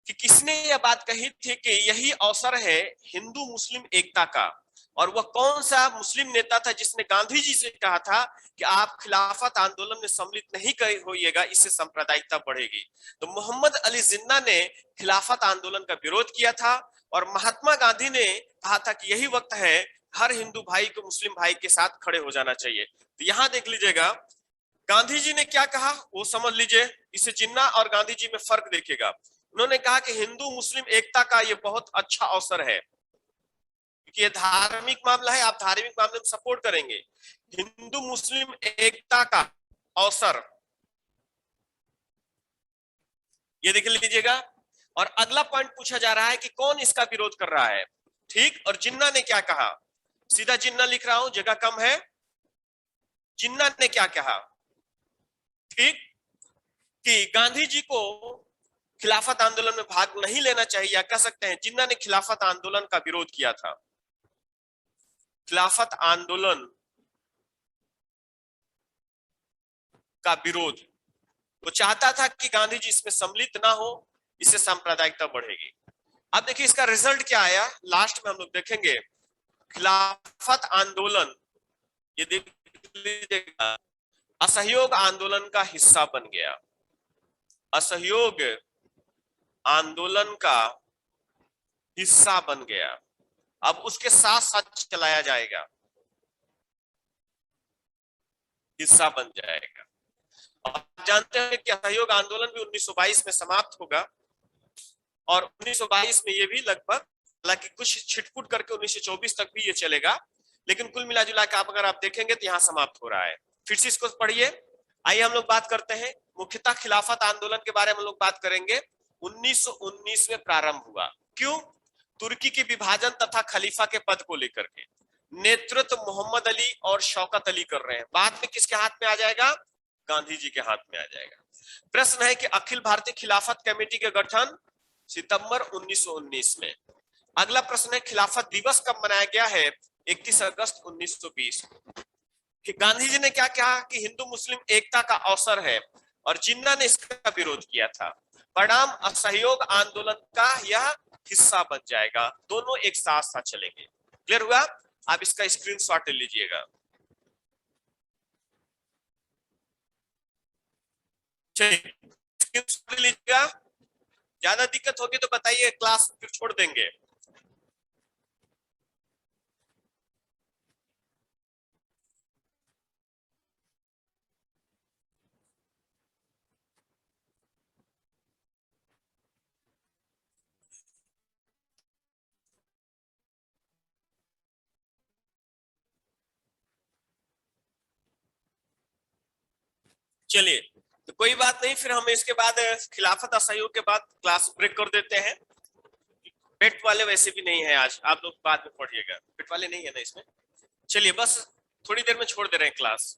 कि किसने यह बात कही थी कि यही अवसर है हिंदू मुस्लिम एकता का। और वह कौन सा मुस्लिम नेता था जिसने गांधी जी से कहा था कि आप खिलाफत आंदोलन में सम्मिलित नहीं होइएगा, इससे सांप्रदायिकता बढ़ेगी। तो मोहम्मद अली जिन्ना ने खिलाफत आंदोलन का विरोध किया था और महात्मा गांधी ने कहा था कि यही वक्त है हर हिंदू भाई को मुस्लिम भाई के साथ खड़े हो जाना चाहिए। तो यहां देख लीजिएगा गांधी जी ने क्या कहा वो समझ लीजिए, इसे जिन्ना और गांधी जी में फर्क देखिएगा। उन्होंने कहा कि हिंदू मुस्लिम एकता का ये बहुत अच्छा अवसर है, क्योंकि ये धार्मिक मामला है, आप धार्मिक मामले में सपोर्ट करेंगे। हिंदू मुस्लिम एकता का अवसर, ये देख लीजिएगा। और अगला पॉइंट पूछा जा रहा है कि कौन इसका विरोध कर रहा है। ठीक, और जिन्ना ने क्या कहा, सीधा जिन्ना लिख रहा हूं, जगह कम है। जिन्ना ने क्या कहा, ठीक, कि गांधी जी को खिलाफत आंदोलन में भाग नहीं लेना चाहिए, या कह सकते हैं जिन्ना ने खिलाफत आंदोलन का विरोध किया था। खिलाफत आंदोलन का विरोध, वो चाहता था कि गांधी जी इसमें सम्मिलित ना हो, इससे सांप्रदायिकता बढ़ेगी। अब देखिए इसका रिजल्ट क्या आया, लास्ट में हम लोग देखेंगे। खिलाफत आंदोलन, ये देख लीजिएगा, असहयोग आंदोलन का हिस्सा बन गया। असहयोग आंदोलन का हिस्सा बन गया, अब उसके साथ साथ चलाया जाएगा, हिस्सा बन जाएगा। और जानते हैं कि असहयोग आंदोलन भी 1922 में समाप्त होगा, और 1922 में ये भी लगभग, हालांकि कुछ छिटपुट करके 1924 तक भी ये चलेगा, लेकिन कुल मिला जुला के आप अगर आप देखेंगे तो यहाँ समाप्त हो रहा है। फिर से इसको पढ़िए। आइए हम लोग बात करते हैं, मुख्यतः खिलाफत आंदोलन के बारे में हम लोग बात करेंगे। 1919 में प्रारंभ हुआ, क्यों? तुर्की के विभाजन तथा खलीफा के पद को लेकर के। नेतृत्व मोहम्मद अली और शौकत अली कर रहे हैं, बाद में किसके हाथ में आ जाएगा? गांधी जी के हाथ में आ जाएगा। प्रश्न है कि अखिल भारतीय खिलाफत कमेटी के गठन सितंबर 1919 में। अगला प्रश्न है, खिलाफत दिवस कब मनाया गया है? 31 अगस्त 1920। गांधी जी ने क्या कहा कि हिंदू मुस्लिम एकता का अवसर है, और जिन्ना ने इसका विरोध किया था। परिणाम असहयोग आंदोलन का यह हिस्सा बन जाएगा, दोनों एक साथ साथ चलेंगे। क्लियर हुआ? आप इसका स्क्रीनशॉट ले लीजिएगा। चलिए स्क्रीनशॉट ले लीजिएगा, ज्यादा दिक्कत होगी तो बताइए, क्लास फिर छोड़ देंगे। चलिए तो कोई बात नहीं, फिर हम इसके बाद खिलाफत असहयोग के बाद क्लास ब्रेक कर देते हैं। पेट वाले वैसे भी नहीं है आज, आप लोग बाद में पढ़िएगा, पेट वाले नहीं है ना इसमें। चलिए बस थोड़ी देर में छोड़ दे रहे हैं क्लास।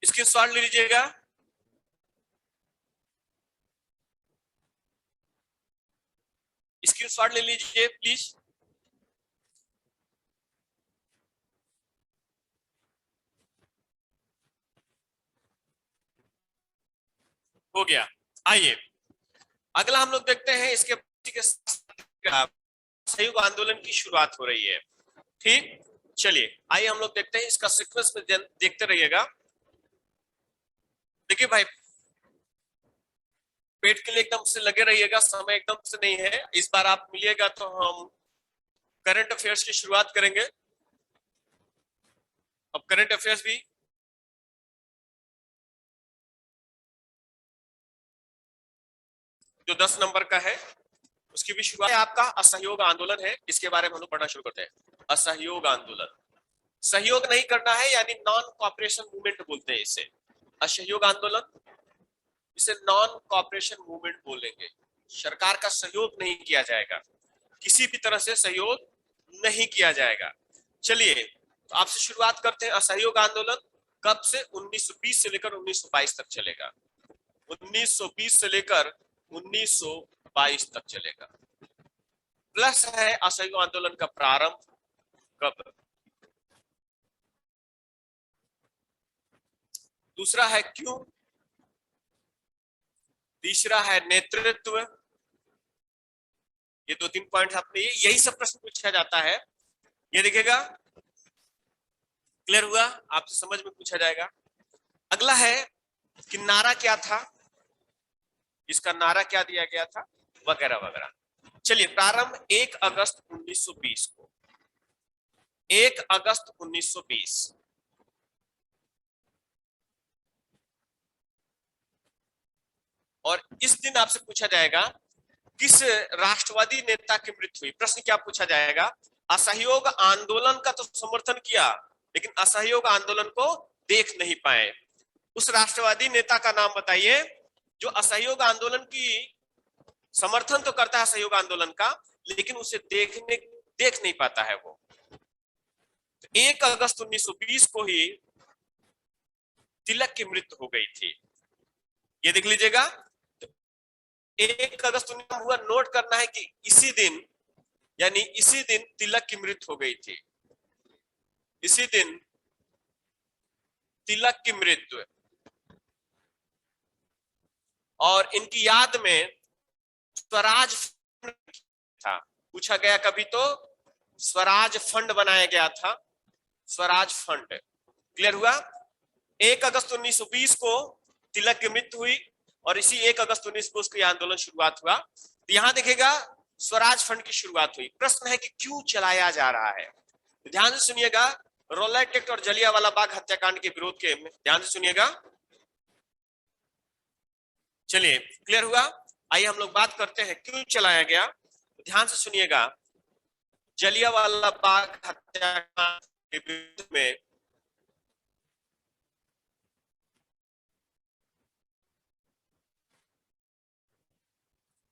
इसकी स्क्रीनशॉट ले लीजिएगा। स्क्रीनशॉट ले लीजिए प्लीज। हो गया। आइए अगला हम लोग देखते हैं, इसके सहयोग आंदोलन की शुरुआत हो रही है। ठीक, चलिए आइए हम लोग देखते हैं, इसका सीक्वेंस में देखते रहिएगा। देखिए भाई, पेट के लिए एकदम से लगे रहिएगा, समय एकदम से नहीं है। इस बार आप मिलिएगा तो हम करंट अफेयर्स की शुरुआत करेंगे। अब करंट अफेयर्स भी जो 10 नंबर का है उसकी भी शुरुआत आपका असहयोग आंदोलन है, इसके बारे में हम लोग पढ़ना शुरू करते हैं। असहयोग आंदोलन, सहयोग नहीं करना है यानी नॉन कॉपरेशन मूवमेंट बोलते हैं इसे। असहयोग आंदोलन, इसे नॉन कॉपरेशन मूवमेंट बोलेंगे। सरकार का सहयोग नहीं किया जाएगा, किसी भी तरह से सहयोग नहीं किया जाएगा। चलिए तो आपसे शुरुआत करते हैं। असहयोग आंदोलन कब से? 1920 से लेकर 1922 तक चलेगा। 1920 से लेकर 1922 तक चलेगा। प्लस है असहयोग आंदोलन का प्रारंभ कब? दूसरा है क्यों? तीसरा है नेतृत्व। ये 2-3 पॉइंट आपने, यही सब प्रश्न पूछा जाता है, ये देखिएगा। क्लियर हुआ? आपसे समझ में पूछा जाएगा। अगला है कि नारा क्या था, इसका नारा क्या दिया गया था, वगैरह वगैरह। चलिए प्रारंभ 1 अगस्त 1920 को। 1 अगस्त 1920, और इस दिन आपसे पूछा जाएगा किस राष्ट्रवादी नेता की मृत्यु हुई। प्रश्न क्या पूछा जाएगा? असहयोग आंदोलन का तो समर्थन किया, लेकिन असहयोग आंदोलन को देख नहीं पाए। उस राष्ट्रवादी नेता का नाम बताइए जो असहयोग आंदोलन की समर्थन तो करता है, असहयोग आंदोलन का, लेकिन उसे देख नहीं पाता है वो। तो 1 अगस्त 1920 को ही तिलक की मृत्यु हो गई थी, ये देख लीजिएगा। 1 अगस्त 19 हुआ, नोट करना है कि इसी दिन, यानी इसी दिन तिलक की मृत्यु हो गई थी। इसी दिन तिलक की मृत्यु और इनकी याद में स्वराज था। पूछा गया कभी तो स्वराज फंड बनाया गया था, स्वराज फंड। क्लियर हुआ? 1 अगस्त 1920 को तिलक की मृत्यु हुई और इसी 1 अगस्त 19 को उसकी आंदोलन शुरुआत हुआ। तो यहां देखेगा स्वराज फंड की शुरुआत हुई। प्रश्न है कि क्यों चलाया जा रहा है? ध्यान से सुनिएगा। रॉलेट एक्ट और जलियांवाला बाग हत्याकांड के विरोध के, ध्यान से सुनिएगा। चलिए, क्लियर हुआ? आइए हम लोग बात करते हैं क्यों चलाया गया। ध्यान से सुनिएगा। जलियांवाला बाग हत्याकांड के विरोध में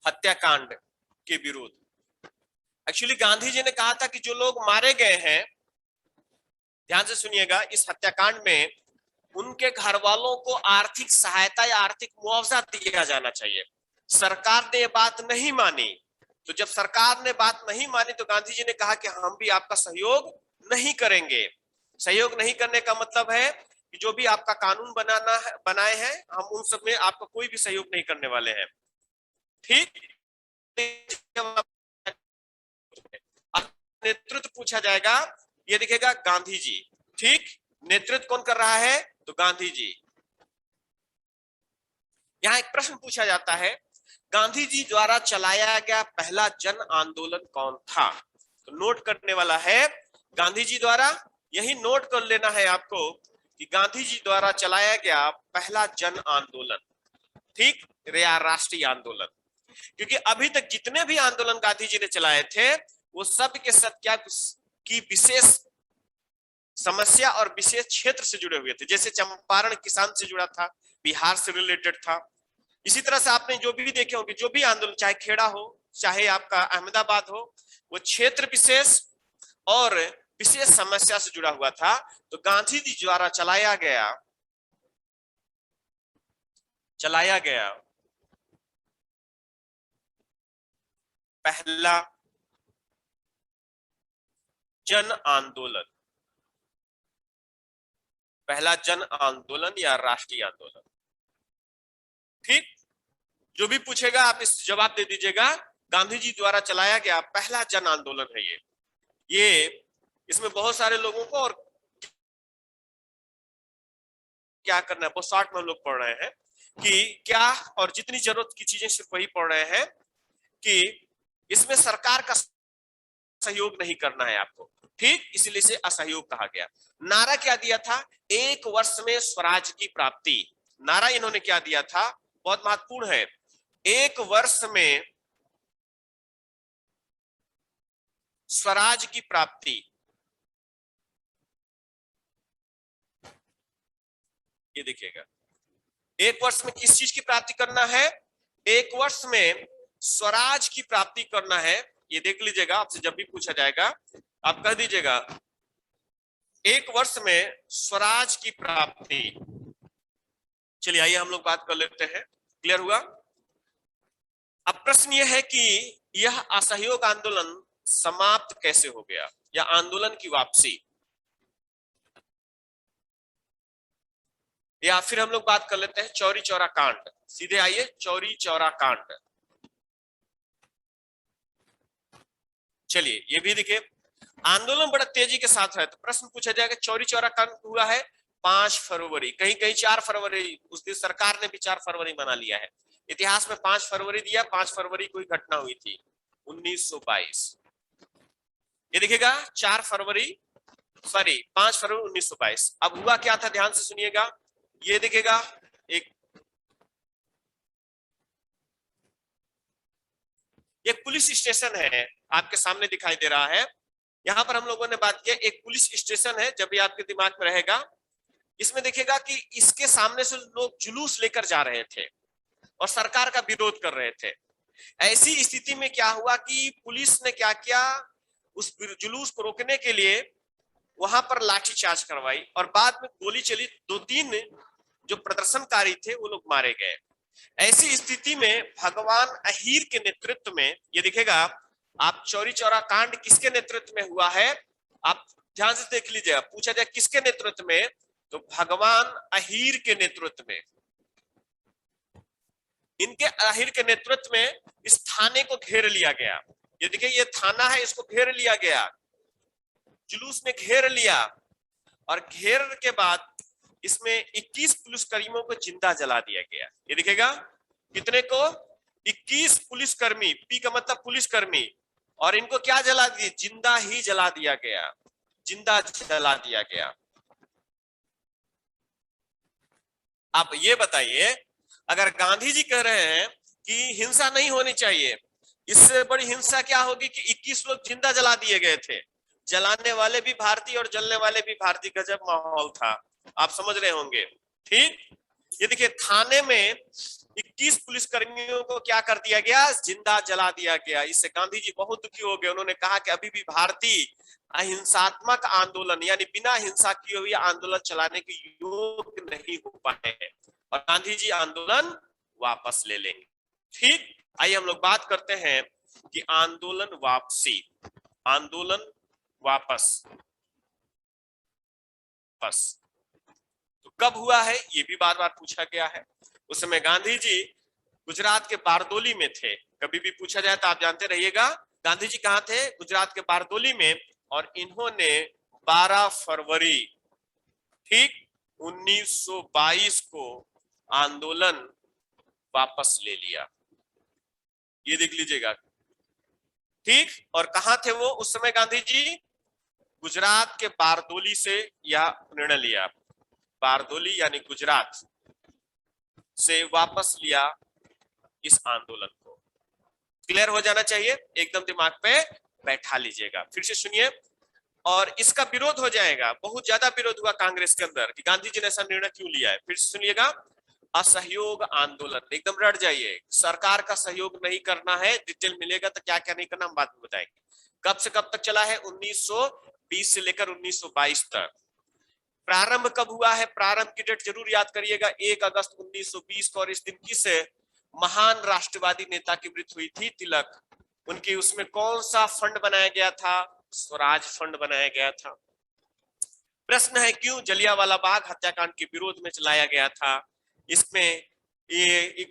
हत्याकांड के विरोध, एक्चुअली गांधी जी ने कहा था कि जो लोग मारे गए हैं, ध्यान से सुनिएगा, इस हत्याकांड में उनके घर वालों को आर्थिक सहायता या आर्थिक मुआवजा दिया जाना चाहिए। सरकार ने ये बात नहीं मानी। तो जब सरकार ने बात नहीं मानी तो गांधी जी ने कहा कि हम भी आपका सहयोग नहीं करेंगे। सहयोग नहीं करने का मतलब है कि जो भी आपका कानून बनाए हैं, हम उन सब में आपका कोई भी सहयोग नहीं करने वाले हैं। ठीक? नेतृत्व पूछा जाएगा, ये दिखेगा गांधी जी। ठीक? नेतृत्व कौन कर रहा है? तो गांधी जी। यहां एक प्रश्न पूछा जाता है, गांधी जी द्वारा चलाया गया पहला जन आंदोलन कौन था? तो नोट करने वाला है गांधी जी द्वारा, यही नोट कर लेना है आपको कि गांधी जी द्वारा चलाया गया पहला जन आंदोलन, ठीक, या राष्ट्रीय आंदोलन। क्योंकि अभी तक जितने भी आंदोलन गांधी जी ने चलाए थे वो सब के सब क्या की विशेष समस्या और विशेष क्षेत्र से जुड़े हुए थे। जैसे चंपारण किसान से जुड़ा था, बिहार से रिलेटेड था। इसी तरह से आपने जो भी देखे होंगे, जो भी आंदोलन, चाहे खेड़ा हो, चाहे आपका अहमदाबाद हो, वो क्षेत्र विशेष और विशेष समस्या से जुड़ा हुआ था। तो गांधी जी द्वारा चलाया गया पहला जन आंदोलन, पहला जन आंदोलन या राष्ट्रीय आंदोलन। ठीक? जो भी पूछेगा आप इस जवाब दे दीजिएगा, गांधी जी द्वारा चलाया गया पहला जन आंदोलन है ये। इसमें बहुत सारे लोगों को और क्या करना है, बहुत शॉर्ट में हम लोग पढ़ रहे हैं कि क्या, और जितनी जरूरत की चीजें सिर्फ वही पढ़ रहे हैं कि इसमें सरकार का सहयोग नहीं करना है आपको। ठीक? इसलिए इसे असहयोग कहा गया। नारा क्या दिया था? 1 वर्ष में स्वराज की प्राप्ति। नारा इन्होंने क्या दिया था? बहुत महत्वपूर्ण है। 1 वर्ष में स्वराज की प्राप्ति। ये देखिएगा, 1 वर्ष में किस चीज की प्राप्ति करना है? 1 वर्ष में स्वराज की प्राप्ति करना है। ये देख लीजिएगा, आपसे जब भी पूछा जाएगा आप कह दीजिएगा 1 वर्ष में स्वराज की प्राप्ति। चलिए आइए हम लोग बात कर लेते हैं। क्लियर हुआ? अब प्रश्न यह है कि यह असहयोग आंदोलन समाप्त कैसे हो गया, या आंदोलन की वापसी, या फिर हम लोग बात कर लेते हैं चौरी चौरा कांड। सीधे आइए, चौरी चौरा कांड। चलिए, ये भी देखिए, आंदोलन बड़ा तेजी के साथ है। तो प्रश्न पूछा जाएगा, चौरी चौरा कांड हुआ है 5 फरवरी, कहीं कहीं 4 फरवरी, उस दिन सरकार ने भी 4 फरवरी मना लिया है। इतिहास में 5 फरवरी दिया, 5 फरवरी कोई घटना हुई थी 1922। ये देखिएगा 4 फरवरी, सॉरी 5 फरवरी 1922। अब हुआ क्या था, ध्यान से सुनिएगा। ये देखिएगा, एक पुलिस स्टेशन है आपके सामने दिखाई दे रहा है। यहां पर हम लोगों ने बात किया, एक पुलिस स्टेशन है, जब भी आपके दिमाग में रहेगा। इसमें देखिएगा कि इसके सामने से लोग जुलूस लेकर जा रहे थे और सरकार का विरोध कर रहे थे। ऐसी स्थिति में क्या हुआ कि पुलिस ने क्या किया, उस जुलूस को रोकने के लिए वहां पर लाठीचार्ज करवाई और बाद में गोली चली। 2-3 जो प्रदर्शनकारी थे वो लोग मारे गए। ऐसी स्थिति में भगवान अहीर के नेतृत्व में, ये दिखेगा आप, चौरी चौरा कांड किसके नेतृत्व में हुआ है? आप ध्यान से देख लीजिएगा, पूछा जाए किसके नेतृत्व में, तो भगवान अहीर के नेतृत्व में, इनके अहीर के नेतृत्व में इस थाने को घेर लिया गया। ये देखिए, ये थाना है, इसको घेर लिया गया, जुलूस ने घेर लिया, और घेर के बाद इसमें 21 पुलिसकर्मियों को जिंदा जला दिया गया। ये दिखेगा कितने को, 21 पुलिसकर्मी, पी का मतलब पुलिसकर्मी, और इनको क्या जला दिया, जिंदा ही जला दिया गया, जिंदा जला दिया गया। आप ये बताइए, अगर गांधी जी कह रहे हैं कि हिंसा नहीं होनी चाहिए, इससे बड़ी हिंसा क्या होगी कि 21 लोग जिंदा जला दिए गए थे, जलाने वाले भी भारतीय और जलने वाले भी भारतीय। गजब माहौल था, आप समझ रहे होंगे। ठीक, ये देखिए, थाने में 21 पुलिसकर्मियों को क्या कर दिया गया, जिंदा जला दिया गया। इससे गांधी जी बहुत दुखी हो गए। उन्होंने कहा कि अभी भी भारतीय अहिंसात्मक आंदोलन यानी बिना हिंसा किए हुए आंदोलन चलाने के योग्य नहीं हो पाए हैं, और गांधी जी आंदोलन वापस ले लेंगे। ठीक, आइए हम लोग बात करते हैं कि आंदोलन वापसी, आंदोलन वापस बस तो कब हुआ है, ये भी बार बार पूछा गया है। उस समय गांधी जी गुजरात के बारदोली में थे। कभी भी पूछा जाए तो आप जानते रहिएगा, गांधी जी कहां थे, गुजरात के बारदोली में, और इन्होंने 12 फरवरी ठीक 1922 को आंदोलन वापस ले लिया। ये देख लीजिएगा। ठीक, और कहां थे वो उस समय गांधी जी, गुजरात के बारदोली से यह निर्णय लिया, बारदोली यानी गुजरात से वापस लिया इस आंदोलन को। क्लियर हो जाना चाहिए, एकदम दिमाग पे बैठा लीजिएगा। फिर से सुनिए, और इसका विरोध हो जाएगा, बहुत ज्यादा विरोध हुआ कांग्रेस के अंदर कि गांधी जी ने ऐसा निर्णय क्यों लिया है। फिर से सुनिएगा, असहयोग आंदोलन, एकदम रट जाइए, सरकार का सहयोग नहीं करना है। डिटेल मिलेगा तो क्या क्या नहीं करना हम बाद में बताएंगे। कब से कब तक चला है, 1920 से लेकर 1922 तक। प्रारंभ कब हुआ है, प्रारंभ की डेट जरूर याद करिएगा, 1 अगस्त 1920 को। और इस दिन किस महान राष्ट्रवादी नेता की मृत्यु हुई थी, तिलक। उनकी उसमें कौन सा फंड बनाया गया था, स्वराज फंड बनाया गया था। प्रश्न है क्यों जलियांवाला बाग हत्याकांड के विरोध में चलाया गया था। इसमें ये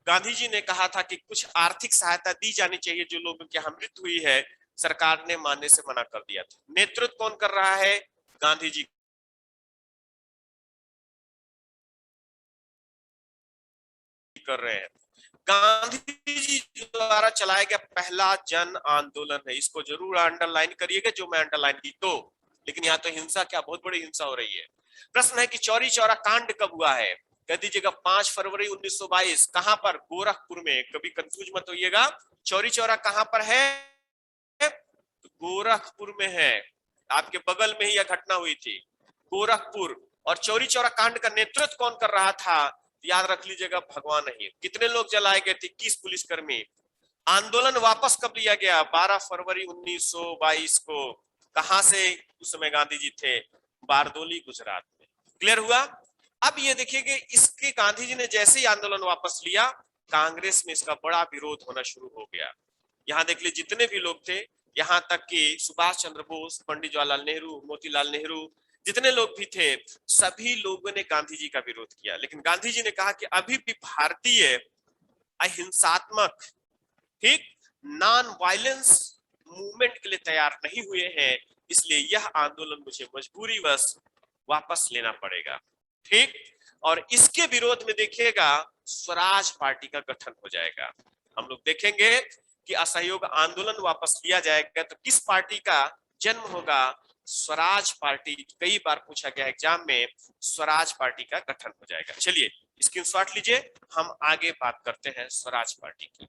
गांधी जी ने कहा था कि कुछ आर्थिक सहायता दी जानी चाहिए जो लोगों की यहाँ मृत्यु हुई है, सरकार ने मानने से मना कर दिया था। नेतृत्व कौन कर रहा है, गांधी जी कर रहे हैं। गांधी जी द्वारा चलाया गया पहला जन आंदोलन है, इसको जरूर अंडरलाइन करिएगा जो मैं अंडरलाइन की तो। लेकिन यहाँ तो हिंसा, क्या बहुत बड़ी हिंसा हो रही है। प्रश्न है कि चौरी चौरा कांड कब हुआ है, कह दीजिएगा 5 फरवरी 1922। कहां पर, गोरखपुर में, कभी कंफ्यूज मत होइएगा। चौरी चौरा कहां पर है, तो गोरखपुर में है, आपके बगल में ही यह घटना हुई थी, गोरखपुर। और चौरी चौरा कांड का नेतृत्व कौन कर रहा था, याद रख लीजिएगा, भगवान अहीर। कितने लोग जलाए गए थे, 21 पुलिसकर्मी। आंदोलन वापस कब लिया गया, 12 फरवरी 1922 को। कहां से, उस समय गांधी जी थे बारदोली, गुजरात में। क्लियर हुआ। अब ये देखिए कि इसके गांधी जी ने जैसे ही आंदोलन वापस लिया, कांग्रेस में इसका बड़ा विरोध होना शुरू हो गया। यहाँ देख लीजिए जितने भी लोग थे, यहाँ तक कि सुभाष चंद्र बोस, पंडित जवाहरलाल नेहरू, मोतीलाल नेहरू, जितने लोग भी थे, सभी लोगों ने गांधी जी का विरोध किया। लेकिन गांधी जी ने कहा कि अभी भी भारतीय अहिंसात्मक, ठीक, नॉन वायलेंस मूवमेंट के लिए तैयार नहीं हुए हैं, इसलिए यह आंदोलन मुझे मजबूरीवश वापस लेना पड़ेगा। ठीक, और इसके विरोध में देखिएगा स्वराज पार्टी का गठन हो जाएगा। हम लोग देखेंगे कि असहयोग आंदोलन वापस लिया जाएगा तो किस पार्टी का जन्म होगा, स्वराज पार्टी। कई बार पूछा गया एग्जाम में, स्वराज पार्टी का गठन हो जाएगा। चलिए स्क्रीनशॉट लीजिए, हम आगे बात करते हैं स्वराज पार्टी की।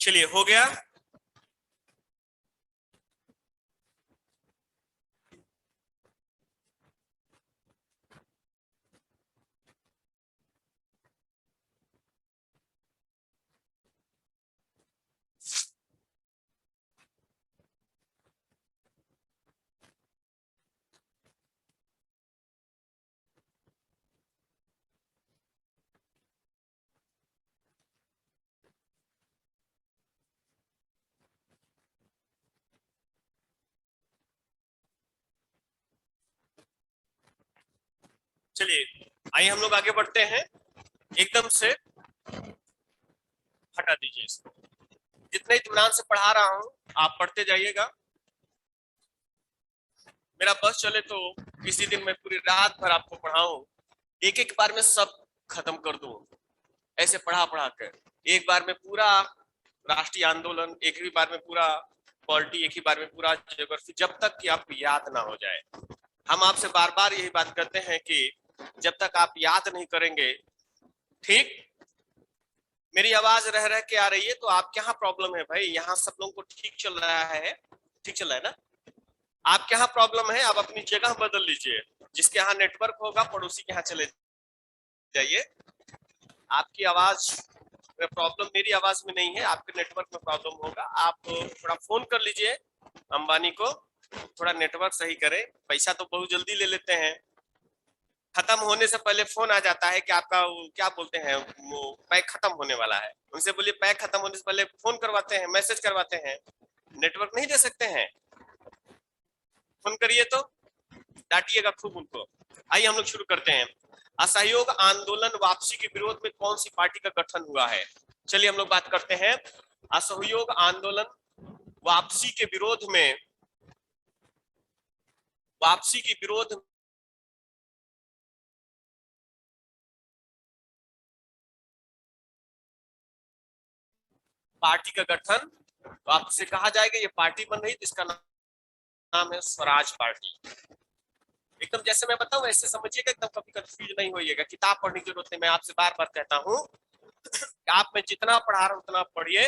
चलिए हो गया। चलिए आइए हम लोग आगे बढ़ते हैं। एकदम से हटा दीजिए इसको। जितने इत्मीनान से पढ़ा रहा हूं आप पढ़ते जाइएगा। मेरा बस चले तो किसी दिन मैं पूरी रात भर आपको पढ़ाऊं, एक एक बार में सब खत्म कर दूं, ऐसे पढ़ा पढ़ा कर एक बार में पूरा राष्ट्रीय आंदोलन, एक ही बार में पूरा पॉलिटी, एक ही बार में पूरा ज्योग्राफी, जब तक कि आपको याद ना हो जाए। हम आपसे बार बार यही बात करते हैं कि जब तक आप याद नहीं करेंगे, ठीक, मेरी आवाज रह रह के आ रही है तो आपके यहाँ प्रॉब्लम है भाई, यहाँ सब लोगों को ठीक चल रहा है, ठीक चल रहा है ना। आपके यहाँ प्रॉब्लम है, आप अपनी जगह बदल लीजिए। जिसके यहाँ नेटवर्क होगा पड़ोसी के यहाँ चले जाइए। आपकी आवाज में प्रॉब्लम मेरी आवाज में नहीं है, आपके नेटवर्क में प्रॉब्लम होगा। आप थोड़ा फोन कर लीजिए अंबानी को, थोड़ा नेटवर्क सही करें। पैसा तो बहुत जल्दी ले लेते हैं, खत्म होने से पहले फोन आ जाता है कि आपका क्या बोलते हैं वो पैक खत्म होने वाला है। उनसे बोलिए पैक खत्म होने से पहले फोन करवाते हैं, मैसेज करवाते हैं। नेटवर्क नहीं दे सकते हैं, फोन करिए तो डांटिएगा खूब उनको। आइए हम लोग शुरू करते हैं। असहयोग आंदोलन वापसी के विरोध में कौन सी पार्टी का गठन हुआ है? चलिए हम लोग बात करते हैं। असहयोग आंदोलन वापसी के विरोध में, वापसी के विरोध पार्टी का गठन, तो आपसे कहा जाएगा ये पार्टी बन रही तो इसका नाम है स्वराज पार्टी। एकदम जैसे मैं बताऊं वैसे समझिएगा, एकदम कभी कंफ्यूज नहीं होइएगा। किताब पढ़ने की जरूरत नहीं, मैं आपसे बार बार कहता हूं आप में जितना पढ़ा रहा हूं उतना पढ़िए,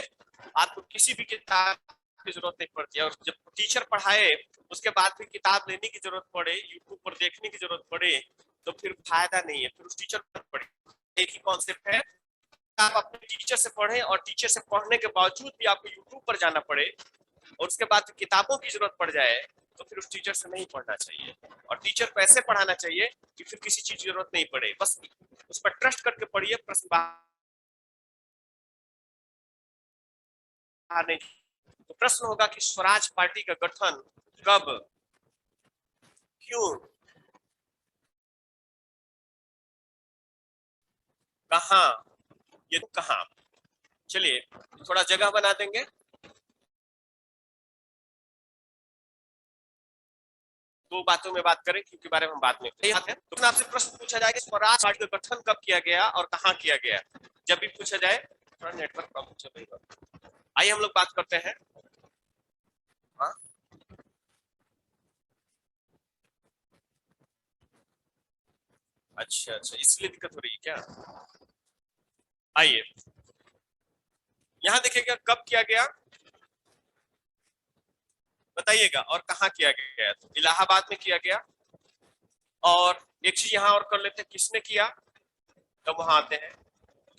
आपको किसी भी किताब की जरूरत नहीं पड़ती है। और जब टीचर पढ़ाए उसके बाद फिर किताब लेने की जरूरत पड़े, यूट्यूब पर देखने की जरूरत पड़े, तो फिर फायदा नहीं है, फिर उस टीचर पर पढ़े। एक ही कॉन्सेप्ट है, आप अपने टीचर से पढ़ें और टीचर से पढ़ने के बावजूद भी आपको यूट्यूब पर जाना पड़े और उसके बाद किताबों की जरूरत पड़ जाए, तो फिर उस टीचर से नहीं पढ़ना चाहिए। और टीचर को ऐसे पढ़ाना चाहिए कि फिर किसी चीज की जरूरत नहीं पड़े, बस उस पर ट्रस्ट करके पढ़िए। प्रश्न बाहर नहीं। तो प्रश्न होगा कि स्वराज पार्टी का गठन कब, क्यों, कहां, ये कहां। चलिए थोड़ा जगह बना देंगे। दो बातों में बात करें क्योंकि बारे में हम बात में है। तो आपसे प्रश्न पूछा जाएगा स्वराज पार्टी का गठन कब किया गया और कहां किया गया। जब भी पूछा जाए, थोड़ा नेटवर्क प्रॉब्लम चल रही है। आइए हम लोग बात करते हैं। हाँ? अच्छा अच्छा, इसलिए दिक्कत हो रही है क्या? आइए यहाँ देखिएगा कब किया गया बताइएगा, और कहाँ किया गया। तो इलाहाबाद में किया गया। और एक चीज यहाँ और कर लेते हैं, किसने किया, तब वहां आते हैं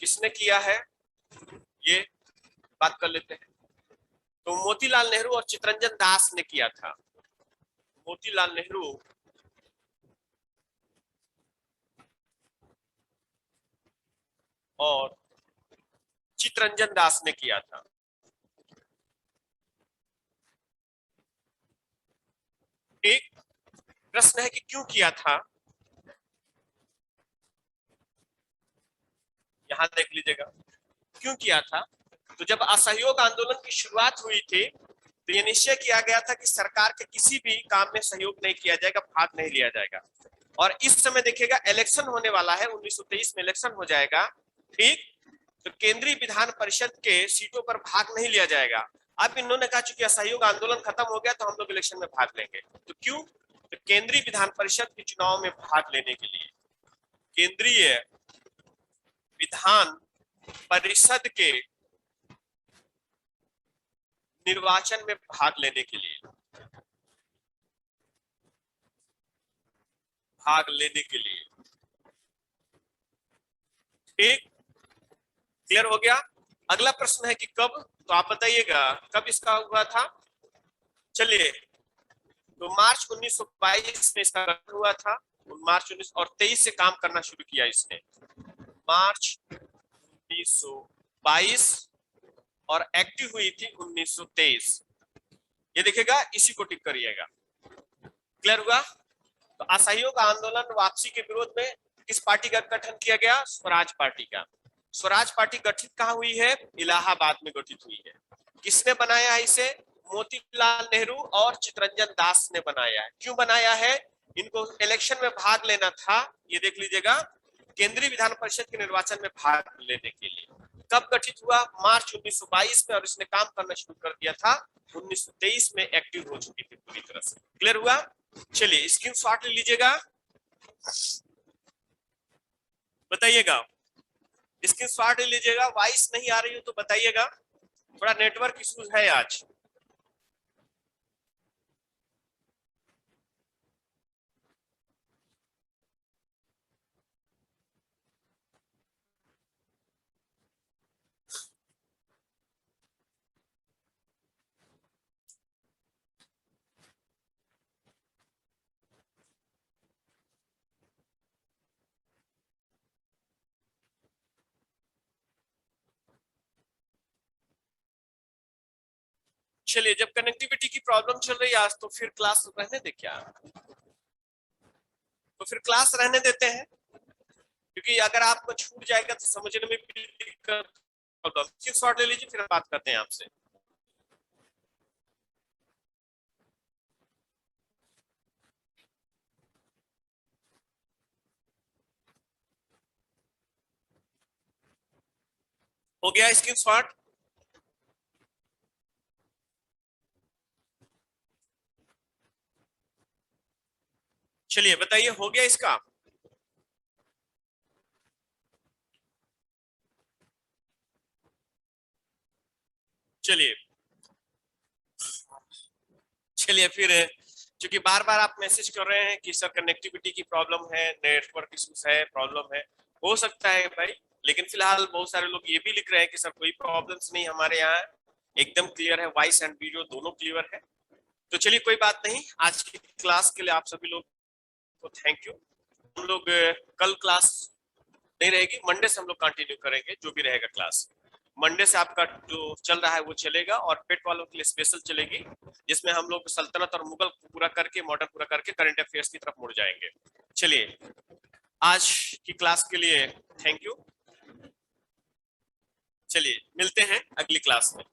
किसने किया है, ये बात कर लेते हैं। तो मोतीलाल नेहरू और चितरंजन दास ने किया था। मोतीलाल नेहरू और चितरंजन दास ने किया था। एक प्रश्न है कि क्यों किया था, यहां देख लीजिएगा क्यों किया था। तो जब असहयोग आंदोलन की शुरुआत हुई थी तो यह निश्चय किया गया था कि सरकार के किसी भी काम में सहयोग नहीं किया जाएगा, भाग नहीं लिया जाएगा। और इस समय देखिएगा इलेक्शन होने वाला है, 1923 में इलेक्शन हो जाएगा, ठीक। तो केंद्रीय विधान परिषद के सीटों पर भाग नहीं लिया जाएगा। अब इन्होंने कहा चूंकि असहयोग आंदोलन खत्म हो गया तो हम लोग इलेक्शन में भाग लेंगे। तो क्यों, तो केंद्रीय विधान परिषद के चुनाव में भाग लेने के लिए, केंद्रीय विधान परिषद के निर्वाचन में भाग लेने के लिए, भाग लेने के लिए, ठीक, क्लियर हो गया। अगला प्रश्न है कि कब, तो आप बताइएगा कब इसका हुआ था। चलिए तो मार्च 1922 में इसका गठन हुआ था। मार्च 1923 से काम करना शुरू किया इसने, मार्च 1922, और एक्टिव हुई थी 1923। ये देखिएगा, इसी को टिक करिएगा। क्लियर हुआ। तो असहयोग आंदोलन वापसी के विरोध में किस पार्टी का गठन किया गया? स्वराज पार्टी का। स्वराज पार्टी गठित कहाँ हुई है? इलाहाबाद में गठित हुई है। किसने बनाया है इसे? मोतीलाल नेहरू और चितरंजन दास ने बनाया है। क्यों बनाया है? इनको इलेक्शन में भाग लेना था, ये देख लीजिएगा, केंद्रीय विधान परिषद के निर्वाचन में भाग लेने के लिए। कब गठित हुआ? मार्च 1922 में, और इसने काम करना शुरू कर दिया था 1923 में, एक्टिव हो चुकी थी पूरी तरह से। क्लियर हुआ? चलिए स्क्रीनशॉट ले लीजिएगा, बताइएगा। स्क्रीनशॉट ले लीजिएगा। वॉइस नहीं आ रही हो तो बताइएगा, थोड़ा नेटवर्क इश्यूज है आज। चलिए, जब कनेक्टिविटी की प्रॉब्लम चल रही है आज, तो फिर क्लास रहने दे क्या? तो फिर क्लास रहने देते हैं, क्योंकि अगर आपको छूट जाएगा तो समझने में भी दिक्कत होगा। शॉर्ट ले लीजिए, फिर बात करते हैं आपसे। हो गया स्क्रीन शॉट? चलिए बताइए, हो गया इसका? चलिए चलिए फिर, क्योंकि बार बार आप मैसेज कर रहे हैं कि सर कनेक्टिविटी की प्रॉब्लम है, नेटवर्क इश्यूज है, प्रॉब्लम है, हो सकता है भाई, लेकिन फिलहाल बहुत सारे लोग ये भी लिख रहे हैं कि सर कोई प्रॉब्लम्स नहीं, हमारे यहाँ एकदम क्लियर है, वॉइस एंड वीडियो दोनों क्लियर है। तो चलिए कोई बात नहीं, आज की क्लास के लिए आप सभी लोग को थैंक यू। हम लोग कल क्लास नहीं रहेगी, मंडे से हम लोग कंटिन्यू करेंगे जो भी रहेगा क्लास। मंडे से आपका जो चल रहा है वो चलेगा, और पेट वालों के लिए स्पेशल चलेगी, जिसमें हम लोग सल्तनत और मुगल पूरा करके, मॉडर्न पूरा करके, करंट अफेयर्स की तरफ मुड़ जाएंगे। चलिए, आज की क्लास के लिए थैंक यू। चलिए मिलते हैं अगली क्लास में।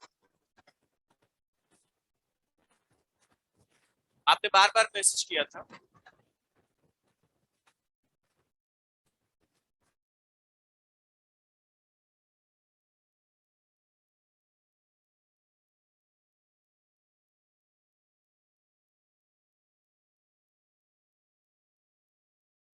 आपने बार बार मैसेज किया था।